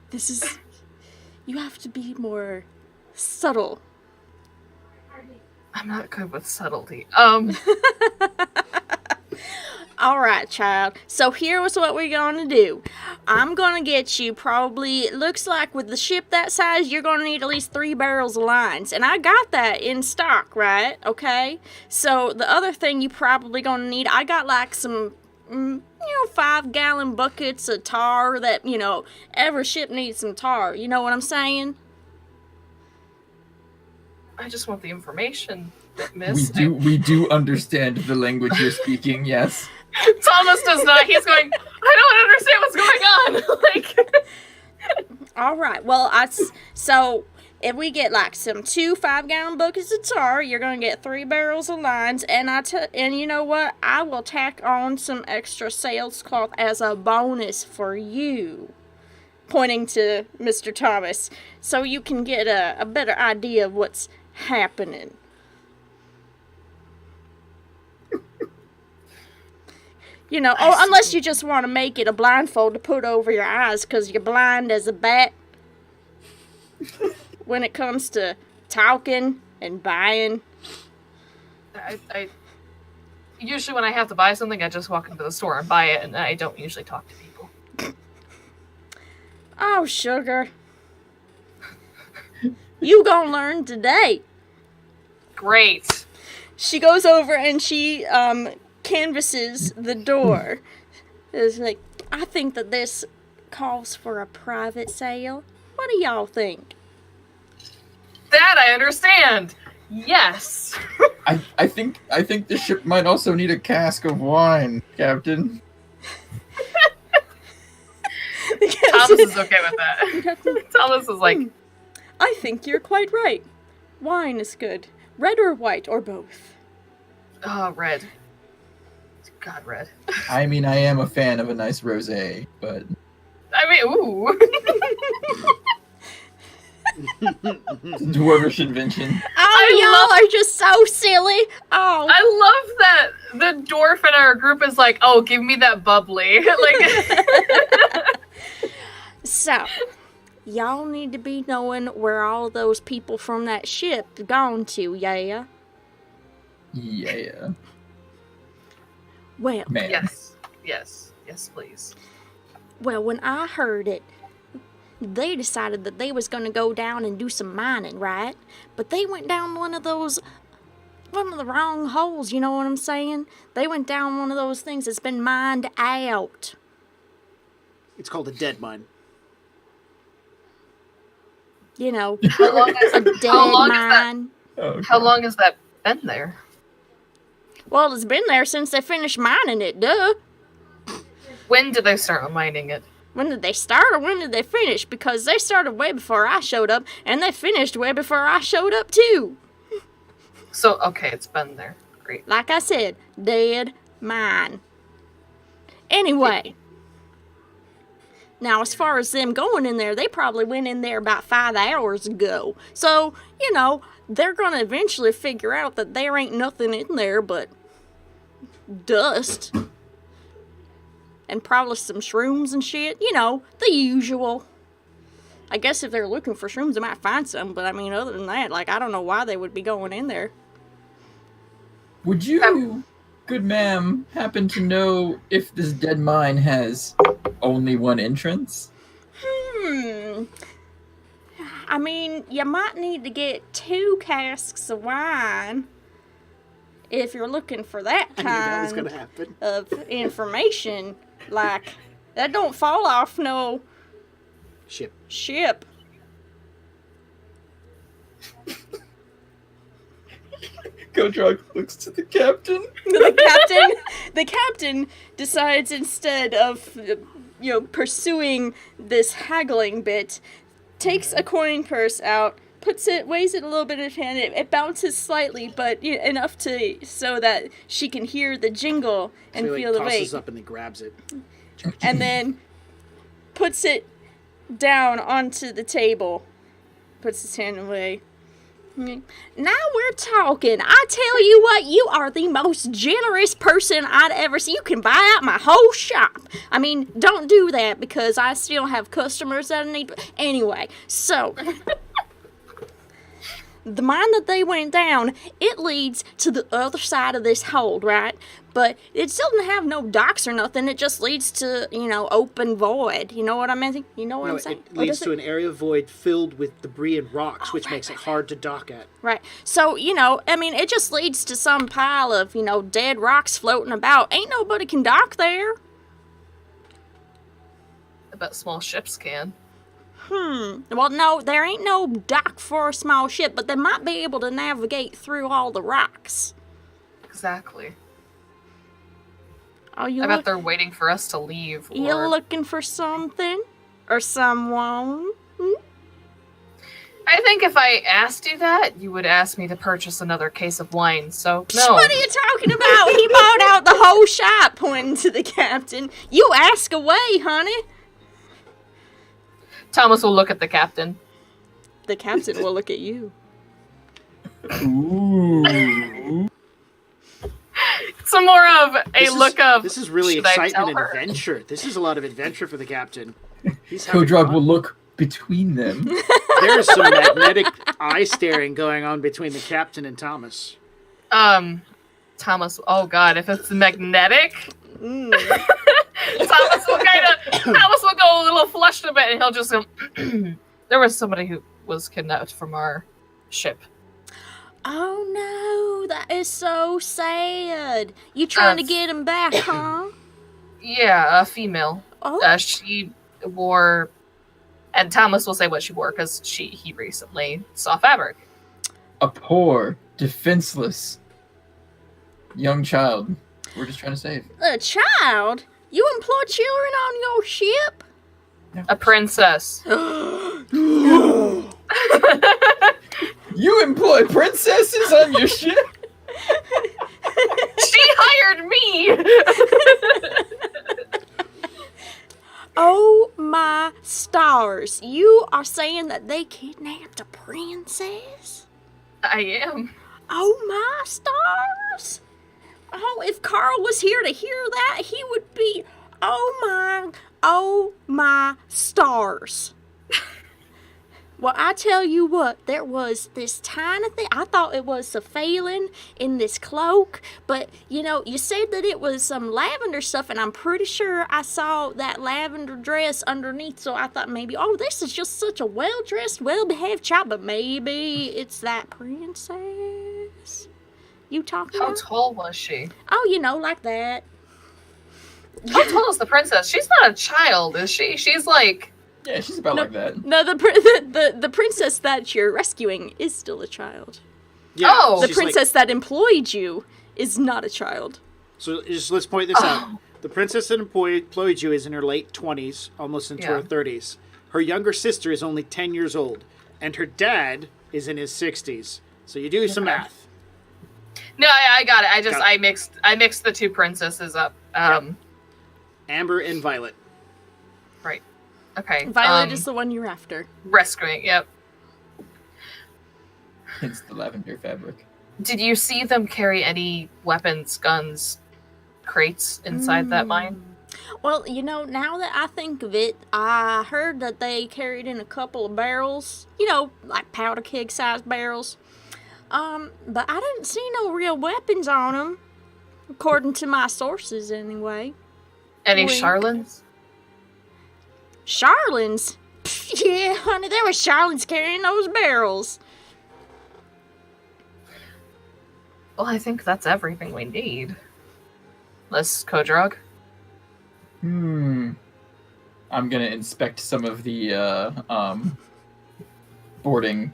"This is. You have to be more subtle." I'm not good with subtlety. All right, child. So here's what we're gonna do. I'm gonna get you probably, it looks like with the ship that size, you're gonna need at least 3 barrels of lines. And I got that in stock, right? Okay? So the other thing you probably gonna need, I got like some, 5-gallon buckets of tar that, every ship needs some tar. You know what I'm saying? I just want the information, miss. We do understand the language you're speaking, yes. Thomas does not. He's going, I don't understand what's going on. All right. Well, so if we get like some 2 5-gallon buckets of tar, you're gonna get 3 barrels of lines, and and you know what? I will tack on some extra sailcloth as a bonus for you. Pointing to Mr. Thomas, so you can get a better idea of what's happening. Unless you just want to make it a blindfold to put over your eyes because you're blind as a bat when it comes to talking and buying. I usually when I have to buy something, I just walk into the store and buy it, and I don't usually talk to people. Oh, sugar. You gonna learn today. Great. She goes over and she canvasses the door. It's like, I think that this calls for a private sale. What do y'all think? That I understand. Yes. I think the ship might also need a cask of wine, Captain. Thomas is okay with that. Thomas is like, I think you're quite right. Wine is good. Red or white or both. oh, red. God, Red. I mean, I am a fan of a nice rosé, but I mean, ooh. dwarvish invention. Oh, y'all are just so silly. Oh. I love that the dwarf in our group is like, oh, give me that bubbly. Like, So, y'all need to be knowing where all those people from that ship gone to, yeah? Yeah. Well, Man. yes, please. well, when I heard it, they decided that they was going to go down and do some mining, right? But they went down one of the wrong holes, you know what I'm saying? They went down one of those things that's been mined out. It's called a dead mine. You know, How long a dead long is that? mine. Okay. How long has that been there? Well, it's been there since they finished mining it, duh. When did they start mining it? When did they start or when did they finish? Because they started way before I showed up, and they finished way before I showed up, too. So, okay, it's been there. Great. Like I said, dead mine. Anyway. Now, as far as them going in there, they probably went in there about 5 hours ago. So, you know, they're going to eventually figure out that there ain't nothing in there but dust. And probably some shrooms and shit. You know, the usual. I guess if they're looking for shrooms, they might find some. But, I mean, other than that, like, I don't know why they would be going in there. Would you, good ma'am, happen to know if this dead mine has only one entrance? I mean, you might need to get 2 casks of wine if you're looking for that I knew that was kind going to happen. of information. Like, that don't fall off no ship. Kodrog looks to the captain. The captain decides instead of, pursuing this haggling bit, takes a coin purse out, weighs it a little bit in his hand. It bounces slightly, but enough so that she can hear the jingle and So he feel the weight. tosses up and then grabs it. And then puts it down onto the table. Puts his hand away. Now we're talking. I tell you what, you are the most generous person I'd ever see. You can buy out my whole shop. I mean, don't do that because I still have customers that I need. Anyway, so the mine that they went down, it leads to the other side of this hold, right? But it still doesn't have no docks or nothing. It just leads to, open void. You know what I mean? You know what I'm saying? It leads to an area void filled with debris and rocks, which makes it hard to dock at. Right. So, it just leads to some pile of, dead rocks floating about. Ain't nobody can dock there. I bet small ships can. Well, no, there ain't no dock for a small ship, but they might be able to navigate through all the rocks. Exactly. Oh, I bet they're waiting for us to leave. You looking for something? Or someone? I think if I asked you that, you would ask me to purchase another case of wine, so no. What are you talking about? He bought out the whole shop, pointing to the captain. You ask away, honey. Thomas will look at the captain. The captain will look at you. Ooh. Some more of a look of. This is really should I excitement tell and her? adventure. This is a lot of adventure for the captain. He's having Kodrog fun. will look between them. There is some magnetic eye staring going on between the captain and Thomas. Thomas. Oh God, if it's magnetic, Thomas will go a little flushed a bit, and he'll just go. There was somebody who was kidnapped from our ship. Oh no, that is so sad. You trying to get him back, huh? Yeah, a female. Oh. She wore, and Thomas will say what she wore because he recently saw fabric. A poor, defenseless young child. We're just trying to save. A child? You employ children on your ship? A princess. You employ princesses on your ship? She hired me me. Oh my stars. You are saying that they kidnapped a princess? I am. Oh my stars. Oh, if Carl was here to hear that, he would be, oh my stars. Well, I tell you what, there was this tiny thing. I thought it was a Phelan in this cloak, but, you said that it was some lavender stuff, and I'm pretty sure I saw that lavender dress underneath, so I thought maybe, this is just such a well-dressed, well-behaved child, but maybe it's that princess you talking How about? tall was she? Oh, like that. How tall is the princess? She's not a child, is she? She's like... Yeah, she's about like that. No, the princess that you're rescuing is still a child. Yeah, Oh. The she's princess that employed you is not a child. So let's point this out. The princess that employed you is in her late 20s, almost into her 30s. Her younger sister is only 10 years old, and her dad is in his 60s. So you do some math. No, I got it. I mixed the two princesses up. Amber and Violet. Right. Okay. Violet is the one you're after. Rescuing, yep. Hence the lavender fabric. Did you see them carry any weapons, guns, crates inside that mine? Well, now that I think of it, I heard that they carried in a couple of barrels. Like powder keg sized barrels. But I didn't see no real weapons on them. According to my sources, anyway. Any Wink. Charlans? Charlans? Yeah, honey, there were Charlans carrying those barrels. Well, I think that's everything we need. Unless Kodrog? I'm gonna inspect some of the boarding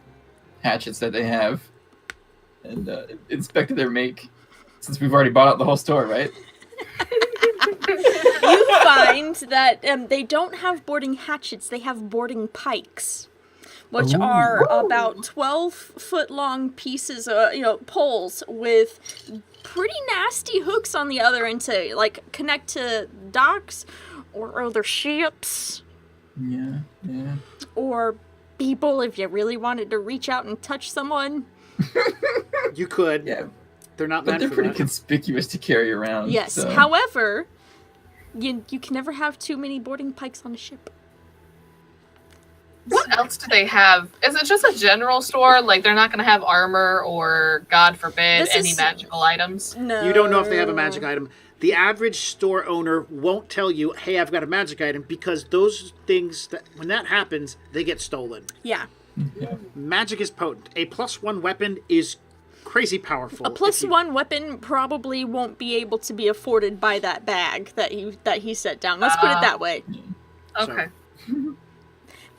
hatchets that they have, and inspect their make, since we've already bought out the whole store, right? You find that they don't have boarding hatchets, they have boarding pikes, which are about 12-foot long pieces of, poles with pretty nasty hooks on the other end to, connect to docks or other ships. Yeah. Or people if you really wanted to reach out and touch someone. You could. Yeah. They're not But meant they're for pretty that. conspicuous to carry around. Yes, so. however, you can never have too many boarding pikes on a ship. What else do they have? Is it just a general store? Like, they're not going to have armor or, God forbid, This any is- magical items? No. You don't know if they have a magic item. The average store owner won't tell you, hey, I've got a magic item, because those things, when that happens, they get stolen. Yeah. Magic is potent. A +1 weapon is crazy powerful. A +1 weapon probably won't be able to be afforded by that bag that he set down. Let's put it that way. Okay.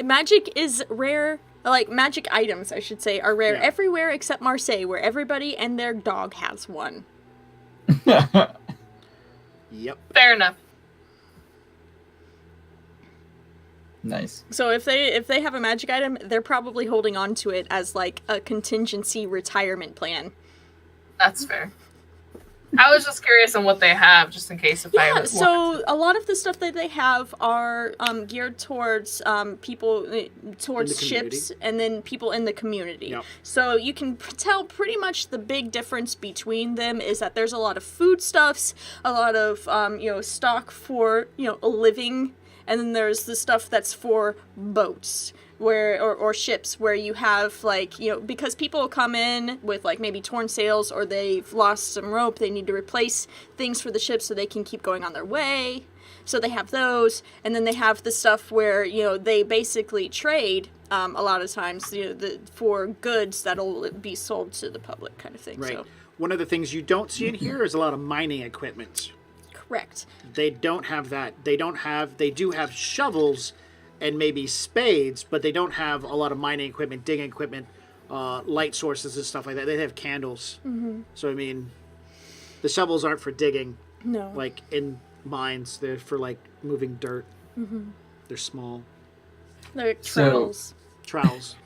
Magic is rare. Magic items, I should say, are rare everywhere except Marseille, where everybody and their dog has one. Yep. Fair enough. Nice. So if they have a magic item, they're probably holding on to it as a contingency retirement plan. That's fair. I was just curious on what they have, just in case if I Yeah, wanted so a lot of the stuff that they have are geared towards people, towards community. ships, and then people in the community. Yep. So you can tell pretty much the big difference between them is that there's a lot of foodstuffs, a lot of stock for a living, and then there's the stuff that's for boats. Or ships where you have because people come in with maybe torn sails or they've lost some rope, they need to replace things for the ship so they can keep going on their way. So they have those, and then they have the stuff where they basically trade a lot of times for goods that'll be sold to the public kind of thing. Right. So One of the things you don't see in here is a lot of mining equipment. correct. They don't have that. They do have shovels and maybe spades, but they don't have a lot of mining equipment, digging equipment, light sources and stuff like that. They have candles. Mm-hmm. So, I mean, the shovels aren't for digging. No. In mines. They're for, moving dirt. Mm-hmm. They're small. They're So- trowels. Trowels.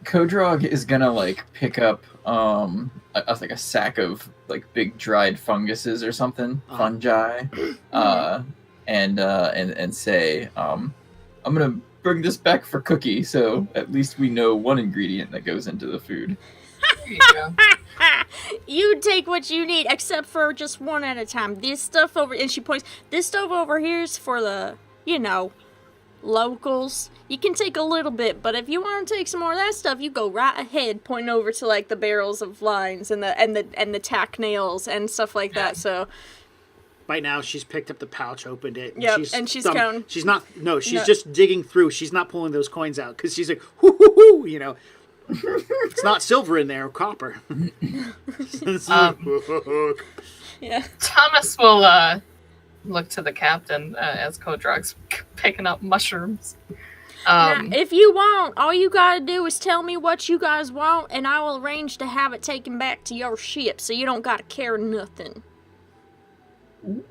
Kodrog is gonna pick up like a sack of like big dried funguses or something, fungi, and say, I'm gonna bring this back for Cookie, so at least we know one ingredient that goes into the food. There you go. You take what you need, except for just one at a time. This stuff over, and she points, this stuff over here is for the, locals. You can take a little bit, but if you want to take some more of that stuff, you go right ahead, pointing over to like the barrels of lines and the tack nails and stuff like that. So by now she's picked up the pouch, opened it. Yep, and she's counting. She's not. No, she's just digging through. She's not pulling those coins out because she's like, hoo hoo hoo. It's not silver in there, or copper. Yeah. Thomas will look to the captain as Kodrog's picking up mushrooms. Now, if you want, all you gotta do is tell me what you guys want, and I will arrange to have it taken back to your ship, so you don't gotta carry nothing. Ooh.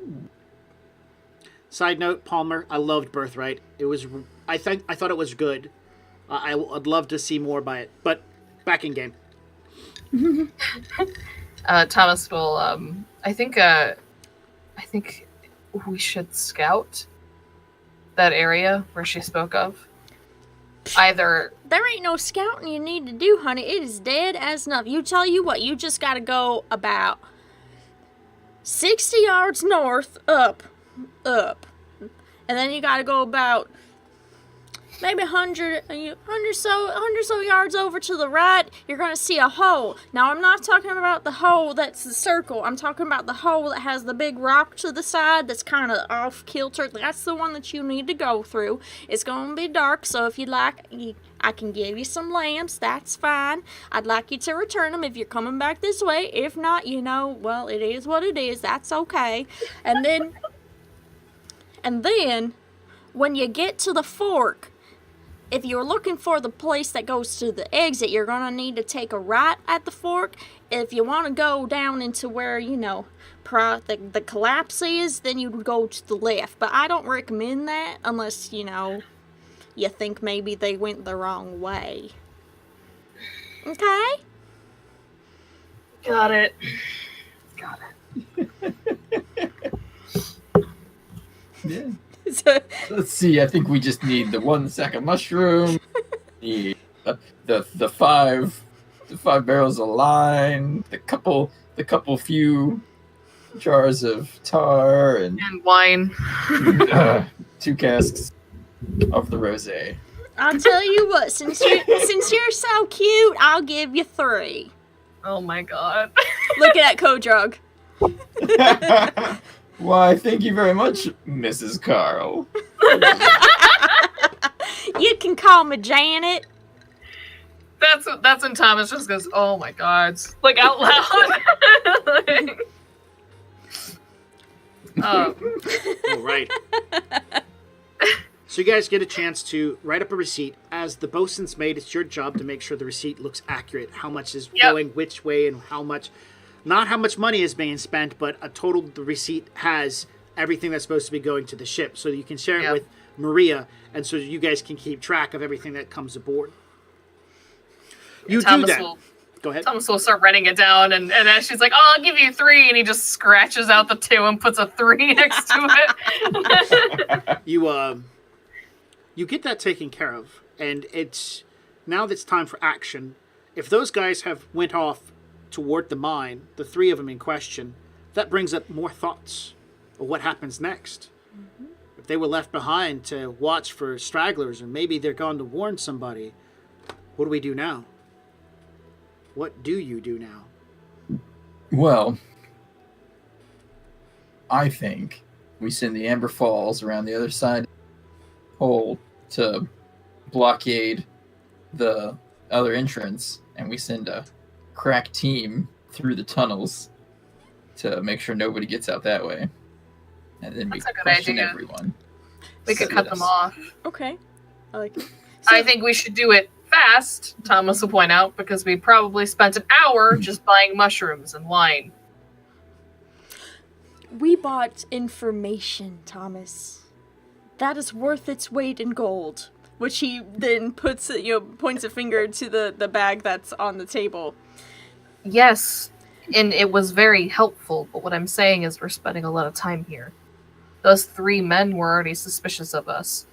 Side note, Palmer, I loved Birthright. It was, I thought it was good. I'd love to see more by it, but back in game. Thomas will. I think we should scout that area where she spoke of. Either there ain't no scouting you need to do, honey. It is dead as enough. You tell you what, you just gotta go about 60 yards north, up, and then you gotta go about maybe 100 so yards over to the right. You're gonna see a hole. Now, I'm not talking about the hole that's the circle. I'm talking about the hole that has the big rock to the side that's kind of off kilter. That's the one that you need to go through. It's gonna be dark, so if you'd like, I can give you some lamps. That's fine. I'd like you to return them if you're coming back this way. If not, well, it is what it is. That's okay. And then, when you get to the fork, if you're looking for the place that goes to the exit, you're going to need to take a right at the fork. If you want to go down into where, the collapse is, then you would go to the left. But I don't recommend that unless, you think maybe they went the wrong way. Okay? got it. Yeah. So, Let's see. I think we just need the 1 sack of mushroom, the five barrels of lime, the couple few jars of tar, and wine. 2 casks of the rosé. I'll tell you what, since you're so cute, I'll give you 3. Oh my god. Looking at Kodrog. Why, thank you very much, Mrs. Carl. You can call me Janet. That's when Thomas just goes, oh my god, like out loud. All right. So you guys get a chance to write up a receipt. As the bosun's mate, it's your job to make sure the receipt looks accurate. How much is going which way and how much... Not how much money is being spent, but the receipt has everything that's supposed to be going to the ship. So you can share it with Maria, and so you guys can keep track of everything that comes aboard. You do that. Go ahead. Thomas will start writing it down, and then she's like, oh, I'll give you 3, and he just scratches out the 2 and puts a 3 next to it. You get that taken care of, and it's now that it's time for action. If those guys have went off toward the mine, the 3 of them in question, that brings up more thoughts of what happens next. Mm-hmm. If they were left behind to watch for stragglers, or maybe they're gone to warn somebody, what do we do now? What do you do now? Well, I think we send the Amber Falls around the other side of the hole to blockade the other entrance, and we send a crack team through the tunnels to make sure nobody gets out that way. And then we question everyone. We could cut them off. Okay. I like it. So, I think we should do it fast, Thomas will point out, because we probably spent an hour just buying mushrooms and wine. We bought information, Thomas. That is worth its weight in gold. Which he then points a finger to the bag that's on the table. Yes, And it was very helpful, but what I'm saying is we're spending a lot of time here. Those 3 men were already suspicious of us.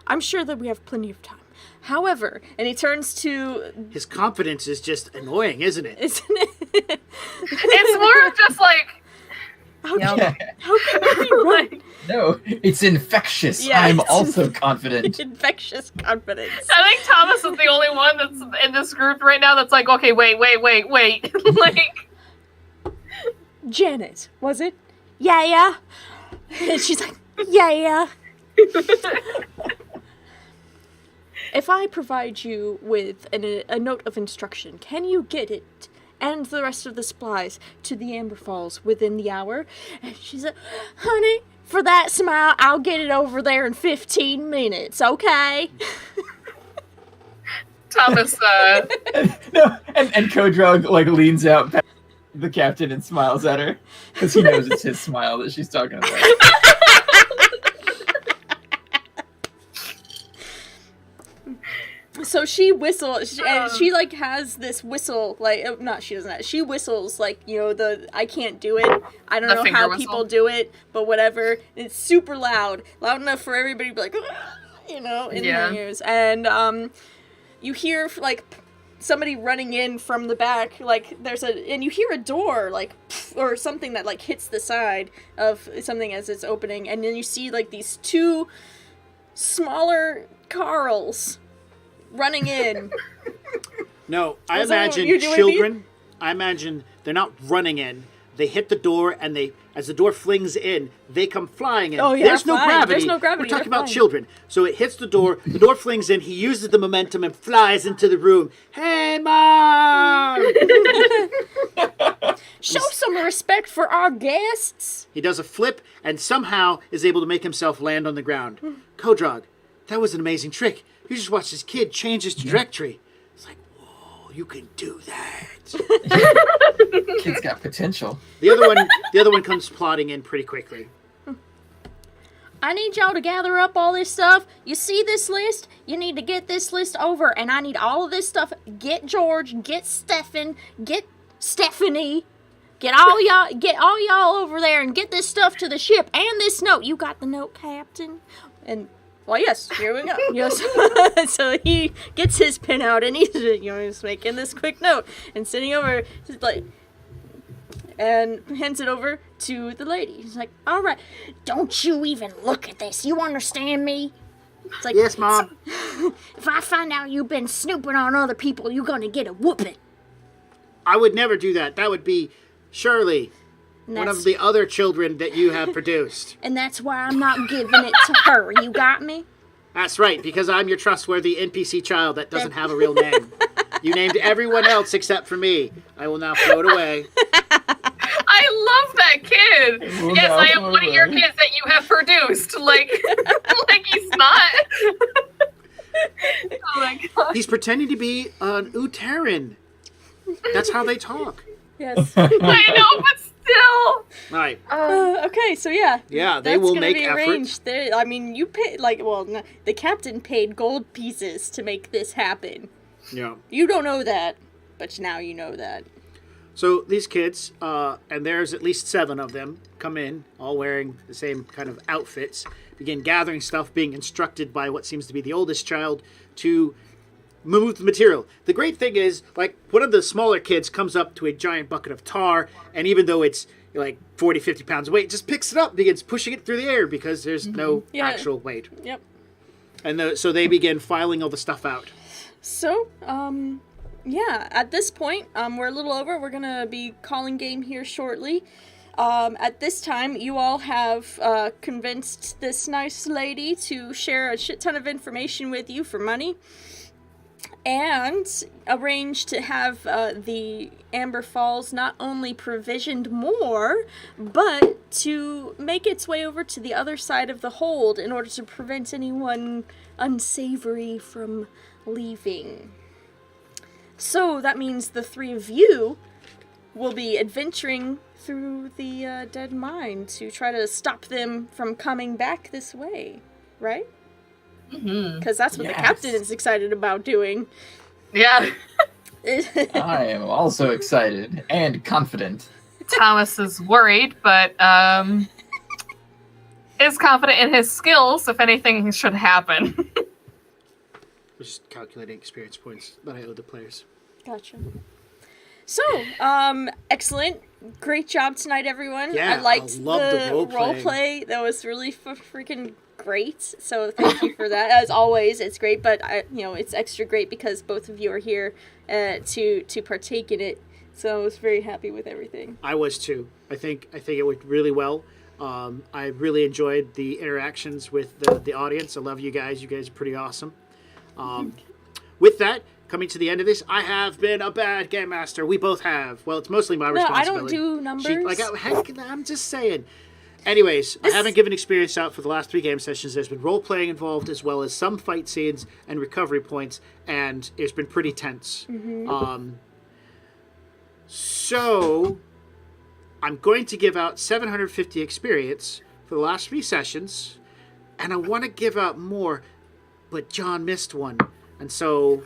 I'm sure that we have plenty of time. However, and he turns to... His confidence is just annoying, isn't it? Isn't it? It's more of just like... How can we be right? No, it's infectious. Yeah, I'm it's also confident. Infectious confidence. I think Thomas is the only one that's in this group right now that's like, okay, wait. Like... Janet, was it? Yeah. And she's like, yeah. If I provide you with a note of instruction, can you get it and the rest of the supplies to the Amber Falls within the hour? And she's like, honey, for that smile, I'll get it over there in 15 minutes, okay? Thomas, No, and Kodrog like leans out past the captain and smiles at her because he knows it's his smile that she's talking about. So she whistles, and she, like, has this whistle, like, she doesn't have, she whistles, like, you know, I can't do it, I don't know how people do it, but whatever, it's super loud enough for everybody to be like, you know, in their ears, and, you hear, like, somebody running in from the back, like, and you hear a door, like, or something that, like, hits the side of something as it's opening, and then you see, like, these 2 smaller Carls running in. No, I Was that what imagine you're doing, children. I imagine they're not running in. They hit the door, and as the door flings in, they come flying in. Oh, yeah, There's no flying. gravity. There's no gravity. We're talking They're about flying. children. So it hits the door flings in, he uses the momentum and flies into the room. Hey, Mom! Show some respect for our guests. He does a flip and somehow is able to make himself land on the ground. Kodrog, that was an amazing trick. You just watched this kid change his trajectory. It's like, whoa, you can do that. Kid's got potential. The other one comes plodding in pretty quickly. I need y'all to gather up all this stuff. You see this list? You need to get this list over, and I need all of this stuff. Get George, get Stefan, get Stephanie, get all y'all over there and get this stuff to the ship and this note. You got the note, Captain? And well, yes, here we go. Yes. So he gets his pen out and he's making this quick note and sitting over, just like, and hands it over to the lady. He's like, all right, don't you even look at this. You understand me? It's like, Yes, Mom. if I find out you've been snooping on other people, you're gonna get a whooping. I would never do that. That would be Shirley, one of the other children that you have produced. And that's why I'm not giving it to her. You got me? That's right, because I'm your trustworthy NPC child that doesn't have a real name. You named everyone else except for me. I will now throw it away. I love that kid. Well, Yes, now I am one of your kids that you have produced. Like, like he's not. Oh my god. He's pretending to be an Uteran. That's how they talk. Yes. I know, but still. Right. Okay, so yeah. Yeah, they That's will gonna make be effort. arranged. I mean, you paid, the captain paid gold pieces to make this happen. Yeah. You don't know that, but now you know that. So these kids, and there's at least 7 of them, come in, all wearing the same kind of outfits, begin gathering stuff, being instructed by what seems to be the oldest child to move the material. The great thing is, like, one of the smaller kids comes up to a giant bucket of tar, and even though it's like 40, 50 pounds weight, just picks it up, begins pushing it through the air because there's no actual weight. Yep. And so they begin filing all the stuff out. So, yeah, at this point, we're a little over. We're gonna be calling game here shortly. At this time, you all have convinced this nice lady to share a shit ton of information with you for money, and arranged to have the Amber Falls not only provisioned more, but to make its way over to the other side of the hold in order to prevent anyone unsavory from leaving. So that means the 3 of you will be adventuring through the dead mine to try to stop them from coming back this way, right? Because that's what the captain is excited about doing. Yeah. I am also excited and confident. Thomas is worried, but is confident in his skills if anything should happen. Just calculating experience points that I owe the players. Gotcha. So, excellent. Great job tonight, everyone. Yeah, I liked I loved the role role-playing. play. That was really freaking great. So thank you for that. As always, it's great, but it's extra great because both of you are here to partake in it. So I was very happy with everything. I was too. I think it went really well. I really enjoyed the interactions with the audience. I love you guys. You guys are pretty awesome. With that, coming to the end of this, I have been a bad game master. We both have. Well, it's mostly my responsibility. I don't do numbers. I'm just saying. Anyways, I haven't given experience out for the last 3 game sessions. There's been role-playing involved as well as some fight scenes and recovery points, and it's been pretty tense. Mm-hmm. So, I'm going to give out 750 experience for the last 3 sessions, and I want to give out more, but Jon missed one. And so,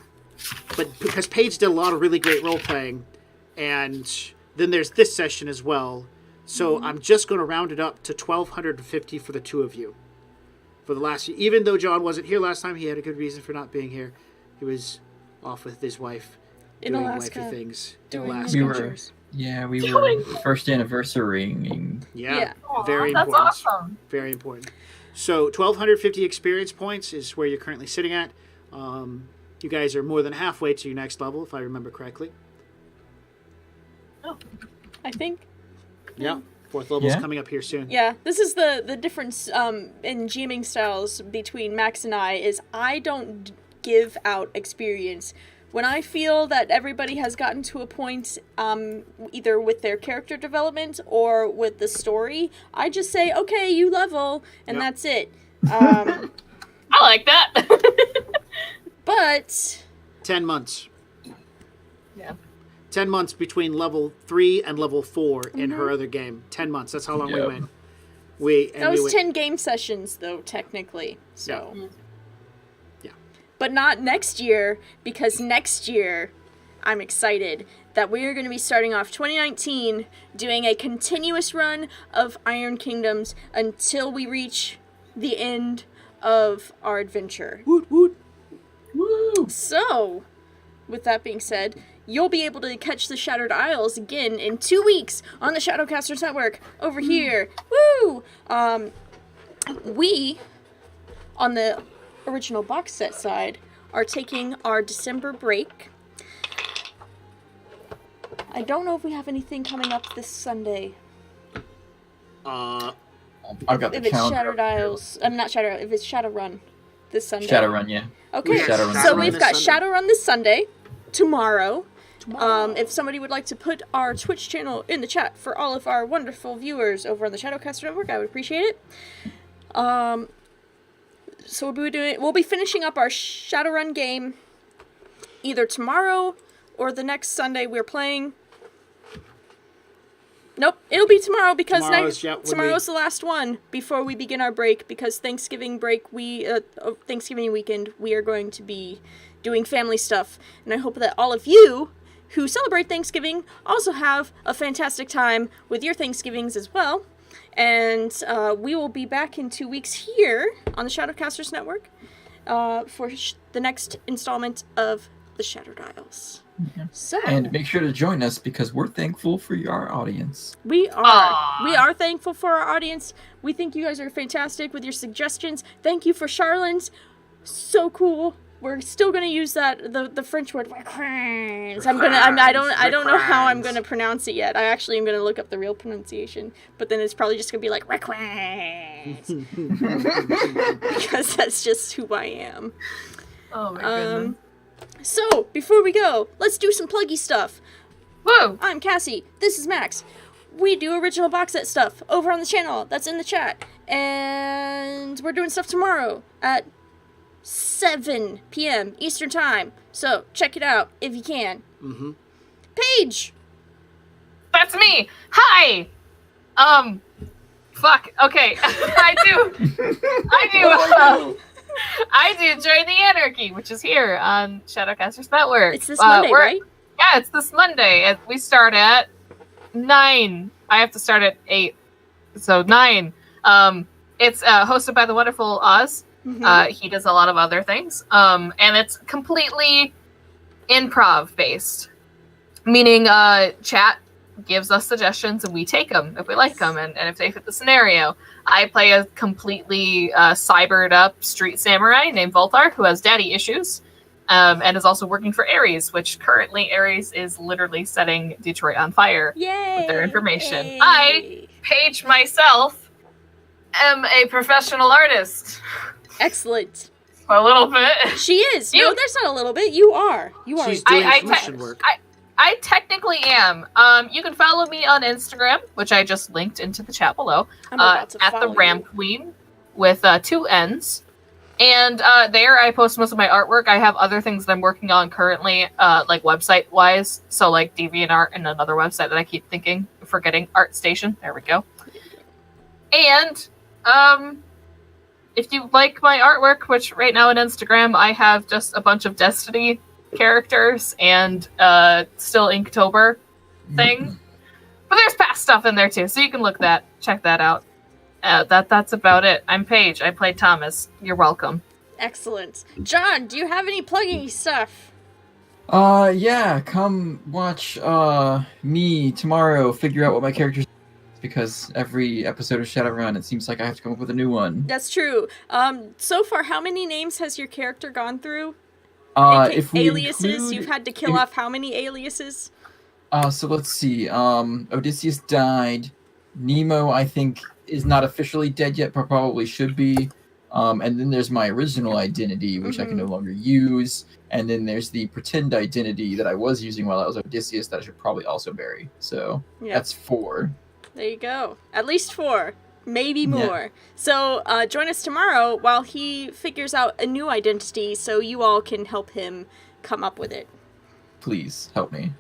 but because Paige did a lot of really great role-playing, and then there's this session as well, so I'm just going to round it up to 1,250 for the 2 of you. For the last, even though Jon wasn't here last time, he had a good reason for not being here. He was off with his wife, In doing Alaska, wifey things. doing Alaska. We were first anniversarying. Yeah, Aw, very that's important. awesome. Very important. So 1,250 experience points is where you're currently sitting at. You guys are more than halfway to your next level, if I remember correctly. I think. Yeah, 4th level's Yeah. coming up here soon. Yeah, this is the difference in GMing styles between Max and I is I don't give out experience. When I feel that everybody has gotten to a point either with their character development or with the story, I just say, okay, you level, and Yep. that's it. I like that. But 10 months. Yeah. 10 months between level 3 and level 4 in her other game. 10 months. That's how long we Yep. went. that was 10 game sessions, though, technically. So. Yeah. But not next year, because next year, I'm excited that we are going to be starting off 2019 doing a continuous run of Iron Kingdoms until we reach the end of our adventure. Woot woot. Woo! So, with that being said, you'll be able to catch the Shattered Isles again in 2 weeks on the Shadowcasters Network over here. Woo! We, on the original box set side, are taking our December break. I don't know if we have anything coming up this Sunday. I've got the If it's calendar. Shattered Isles, I'm not Shadow. If it's Shadowrun this Sunday. Shadowrun, yeah. Okay, Shadowrun so this we've got Sunday. Shadowrun this Sunday, tomorrow. If somebody would like to put our Twitch channel in the chat for all of our wonderful viewers over on the Shadowcaster Network, I would appreciate it. So we'll be finishing up our Shadowrun game either tomorrow or the next Sunday we're playing. Nope, it'll be tomorrow because tomorrow's the last one before we begin our break, because Thanksgiving weekend we are going to be doing family stuff, and I hope that all of you who celebrate Thanksgiving also have a fantastic time with your Thanksgivings as well. And we will be back in 2 weeks here on the Shadowcasters Network for the next installment of the Shattered Isles. Yeah. So, And make sure to join us because we're thankful for our audience. we are. Aww. We are thankful for our audience. We think you guys are fantastic with your suggestions. Thank you for Charlens. So cool. We're still gonna use that the French word. I don't know how I'm gonna pronounce it yet. I actually am gonna look up the real pronunciation, but then it's probably just gonna be like because that's just who I am. Oh my goodness. So before we go, let's do some pluggy stuff. Woo! I'm Cassie. This is Max. We do original box set stuff over on the channel. That's in the chat. And we're doing stuff tomorrow at 7 p.m. Eastern Time. So check it out if you can. Mm-hmm. Paige! That's me! Hi! Fuck. Okay. I do Join the Anarchy, which is here on Shadowcasters Network. It's this Monday, we're- right? Yeah, it's this Monday. We start at 9. I have to start at 8. So 9. It's hosted by the wonderful Oz. He does a lot of other things. And it's completely improv based. Meaning chat gives us suggestions and we take them if we like them and if they fit the scenario. I play a completely cybered up street samurai named Voltar who has daddy issues and is also working for Ares, which currently Ares is literally setting Detroit on fire with their information. Yay. I, Paige myself, am a professional artist. Excellent. A little bit. She is. No, there's not a little bit. You are. You are. She's doing commission work. I technically am. You can follow me on Instagram, which I just linked into the chat below, I'm about to at the follow Ram you. Queen with 2 N's. And there I post most of my artwork. I have other things that I'm working on currently, like website-wise. So like DeviantArt and another website that I keep forgetting, ArtStation. There we go. And if you like my artwork, which right now on Instagram I have just a bunch of Destiny characters and still Inktober thing. But there's past stuff in there too, so you can check that out. That's about it. I'm Paige. I played Thomas. You're welcome. Excellent. John, do you have any plugging stuff? Yeah, come watch me tomorrow figure out what my character's because every episode of Shadowrun it seems like I have to come up with a new one. That's true. So far, how many names has your character gone through? If we aliases? include, You've had to kill off how many aliases? So let's see. Odysseus died. Nemo, I think, is not officially dead yet, but probably should be. And then there's my original identity, which I can no longer use. And then there's the pretend identity that I was using while I was Odysseus that I should probably also bury. So that's 4. There you go. At least 4. Maybe more. Yeah. So join us tomorrow while he figures out a new identity so you all can help him come up with it. Please help me.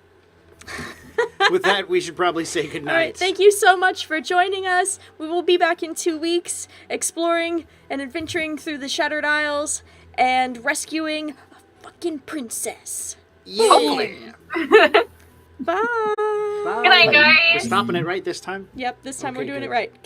With that, we should probably say goodnight. All right, thank you so much for joining us. We will be back in 2 weeks, exploring and adventuring through the Shattered Isles and rescuing a fucking princess. Yeah. Hopefully. Bye. Bye. Good night, guys. We're stopping it right this time? Yep, this time Okay, we're doing good. it right.